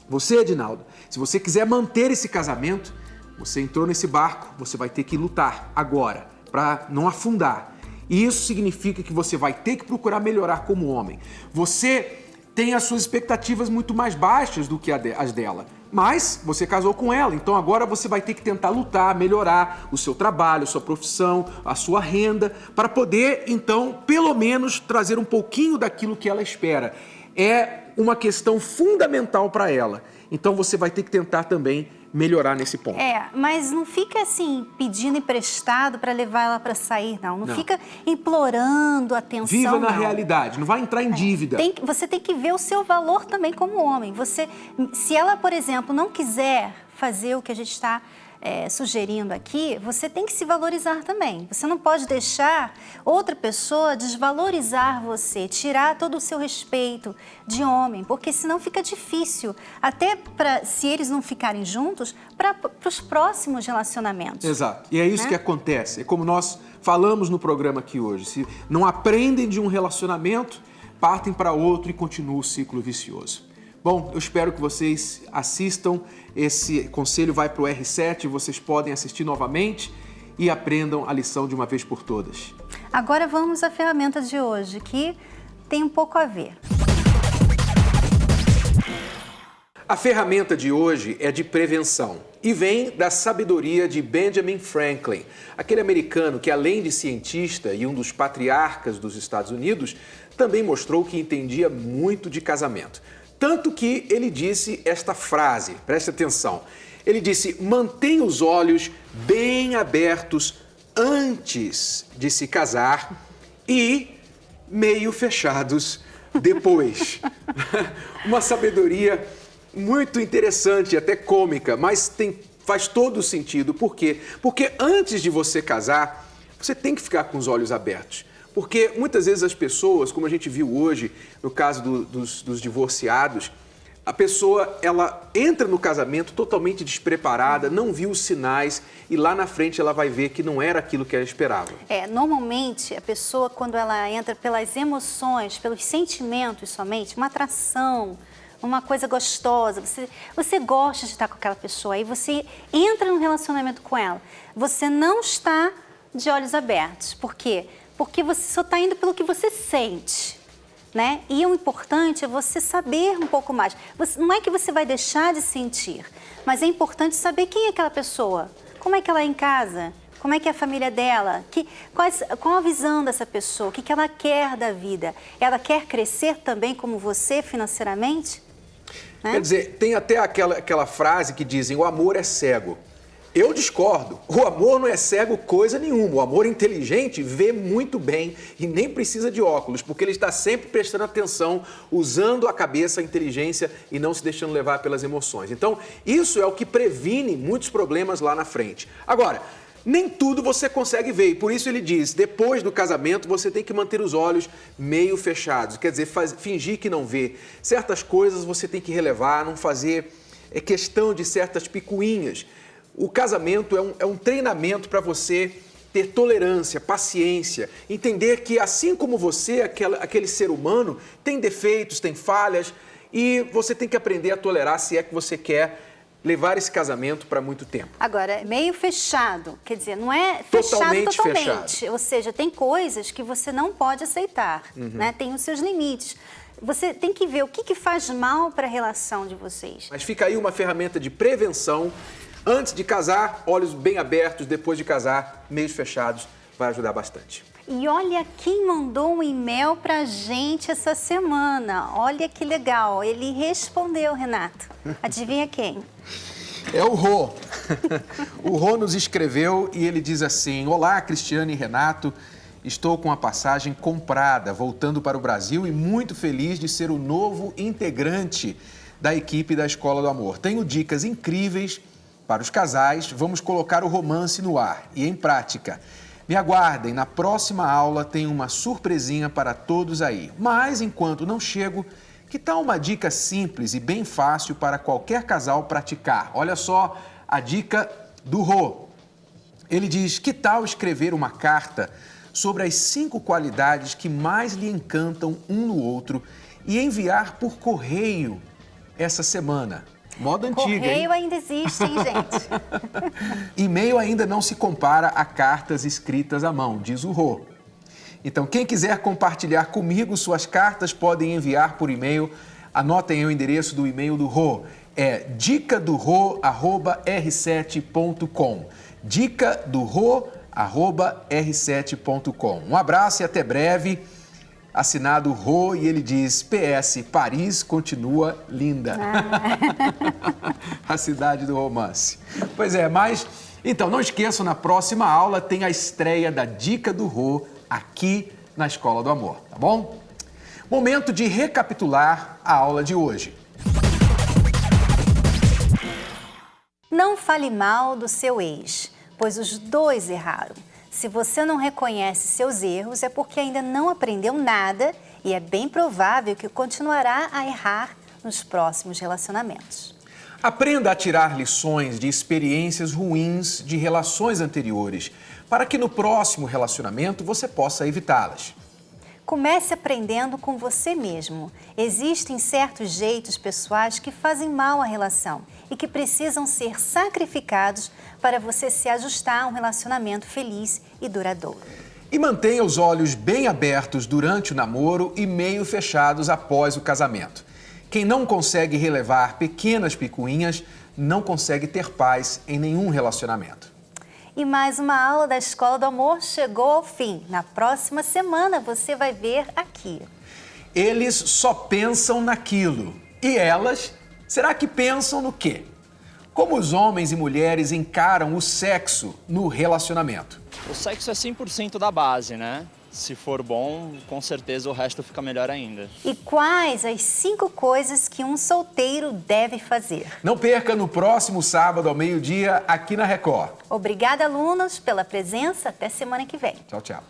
Você, Edinaldo, se você quiser manter esse casamento, você entrou nesse barco, você vai ter que lutar agora para não afundar. E isso significa que você vai ter que procurar melhorar como homem. Você tem as suas expectativas muito mais baixas do que as dela. Mas você casou com ela, então agora você vai ter que tentar lutar, melhorar o seu trabalho, a sua profissão, a sua renda, para poder, então, pelo menos trazer um pouquinho daquilo que ela espera. É uma questão fundamental para ela. Então você vai ter que tentar também melhorar nesse ponto. Mas não fica assim, pedindo emprestado para levar ela para sair, não. Não fica implorando atenção, Viva na não. realidade, não vai entrar em dívida. Você tem que ver o seu valor também como homem. Se ela, por exemplo, não quiser fazer o que a gente está sugerindo aqui, você tem que se valorizar também. Você não pode deixar outra pessoa desvalorizar você, tirar todo o seu respeito de homem, porque senão fica difícil, até se eles não ficarem juntos, para os próximos relacionamentos. Exato. E é isso que acontece. É como nós falamos no programa aqui hoje. Se não aprendem de um relacionamento, partem para outro e continua o ciclo vicioso. Bom, eu espero que vocês assistam. Esse conselho vai para o R7, vocês podem assistir novamente e aprendam a lição de uma vez por todas. Agora vamos à ferramenta de hoje, que tem um pouco a ver. A ferramenta de hoje é de prevenção e vem da sabedoria de Benjamin Franklin, aquele americano que, além de cientista e um dos patriarcas dos Estados Unidos, também mostrou que entendia muito de casamento. Tanto que ele disse esta frase, preste atenção, ele disse: mantenha os olhos bem abertos antes de se casar e meio fechados depois. Uma sabedoria muito interessante, até cômica, mas faz todo sentido. Por quê? Porque antes de você casar, você tem que ficar com os olhos abertos. Porque muitas vezes as pessoas, como a gente viu hoje no caso dos divorciados, a pessoa ela entra no casamento totalmente despreparada, não viu os sinais e lá na frente ela vai ver que não era aquilo que ela esperava. Normalmente a pessoa, quando ela entra pelas emoções, pelos sentimentos somente, uma atração, uma coisa gostosa, você gosta de estar com aquela pessoa, aí você entra num relacionamento com ela, você não está de olhos abertos. Por quê? Porque você só está indo pelo que você sente, né? E o importante é você saber um pouco mais. Não é que você vai deixar de sentir, mas é importante saber quem é aquela pessoa, como é que ela é em casa, como é que é a família dela, qual a visão dessa pessoa, o que ela quer da vida. Ela quer crescer também como você financeiramente? Né? Quer dizer, tem até aquela frase que dizem: o amor é cego. Eu discordo. O amor não é cego coisa nenhuma. O amor inteligente vê muito bem e nem precisa de óculos, porque ele está sempre prestando atenção, usando a cabeça, a inteligência e não se deixando levar pelas emoções. Então, isso é o que previne muitos problemas lá na frente. Agora, nem tudo você consegue ver e por isso ele diz: depois do casamento você tem que manter os olhos meio fechados. Quer dizer, fingir que não vê. Certas coisas você tem que relevar, não fazer questão de certas picuinhas. O casamento é um treinamento para você ter tolerância, paciência, entender que assim como você, aquele ser humano, tem defeitos, tem falhas e você tem que aprender a tolerar se é que você quer levar esse casamento para muito tempo. Agora, meio fechado, quer dizer, não é fechado totalmente. Ou seja, tem coisas que você não pode aceitar, né? Tem os seus limites. Você tem que ver o que faz mal para a relação de vocês. Mas fica aí uma ferramenta de prevenção. Antes de casar, olhos bem abertos. Depois de casar, meios fechados. Vai ajudar bastante. E olha quem mandou um e-mail pra gente essa semana. Olha que legal. Ele respondeu, Renato. Adivinha quem? É o Rô. O Rô nos escreveu e ele diz assim: olá, Cristiane e Renato. Estou com a passagem comprada, voltando para o Brasil e muito feliz de ser o novo integrante da equipe da Escola do Amor. Tenho dicas incríveis para os casais, vamos colocar o romance no ar e em prática. Me aguardem, na próxima aula tem uma surpresinha para todos aí. Mas, enquanto não chego, que tal uma dica simples e bem fácil para qualquer casal praticar? Olha só a dica do Rô. Ele diz: que tal escrever uma carta sobre as 5 qualidades que mais lhe encantam um no outro e enviar por correio essa semana? Moda antiga, Correio ainda existe, hein, gente? E-mail ainda não se compara a cartas escritas à mão, diz o Rô. Então, quem quiser compartilhar comigo suas cartas, podem enviar por e-mail. Anotem o endereço do e-mail do Rô. É dicadorô@r7.com. Dicadorô@r7.com. Um abraço e até breve. assinado Rô, e ele diz: PS, Paris continua linda. A cidade do romance. Pois é, mas... Então, não esqueçam, na próxima aula tem a estreia da Dica do Rô aqui na Escola do Amor, tá bom? Momento de recapitular a aula de hoje. Não fale mal do seu ex, pois os dois erraram. Se você não reconhece seus erros, é porque ainda não aprendeu nada e é bem provável que continuará a errar nos próximos relacionamentos. Aprenda a tirar lições de experiências ruins de relações anteriores, para que no próximo relacionamento você possa evitá-las. Comece aprendendo com você mesmo. Existem certos jeitos pessoais que fazem mal à relação e que precisam ser sacrificados para você se ajustar a um relacionamento feliz e duradouro. E mantenha os olhos bem abertos durante o namoro e meio fechados após o casamento. Quem não consegue relevar pequenas picuinhas não consegue ter paz em nenhum relacionamento. E mais uma aula da Escola do Amor chegou ao fim. Na próxima semana você vai ver aqui. Eles só pensam naquilo. E elas, será que pensam no quê? Como os homens e mulheres encaram o sexo no relacionamento? O sexo é 100% da base, né? Se for bom, com certeza o resto fica melhor ainda. E quais as 5 coisas que um solteiro deve fazer? Não perca no próximo sábado ao meio-dia aqui na Record. Obrigada, alunos, pela presença. Até semana que vem. Tchau, tchau.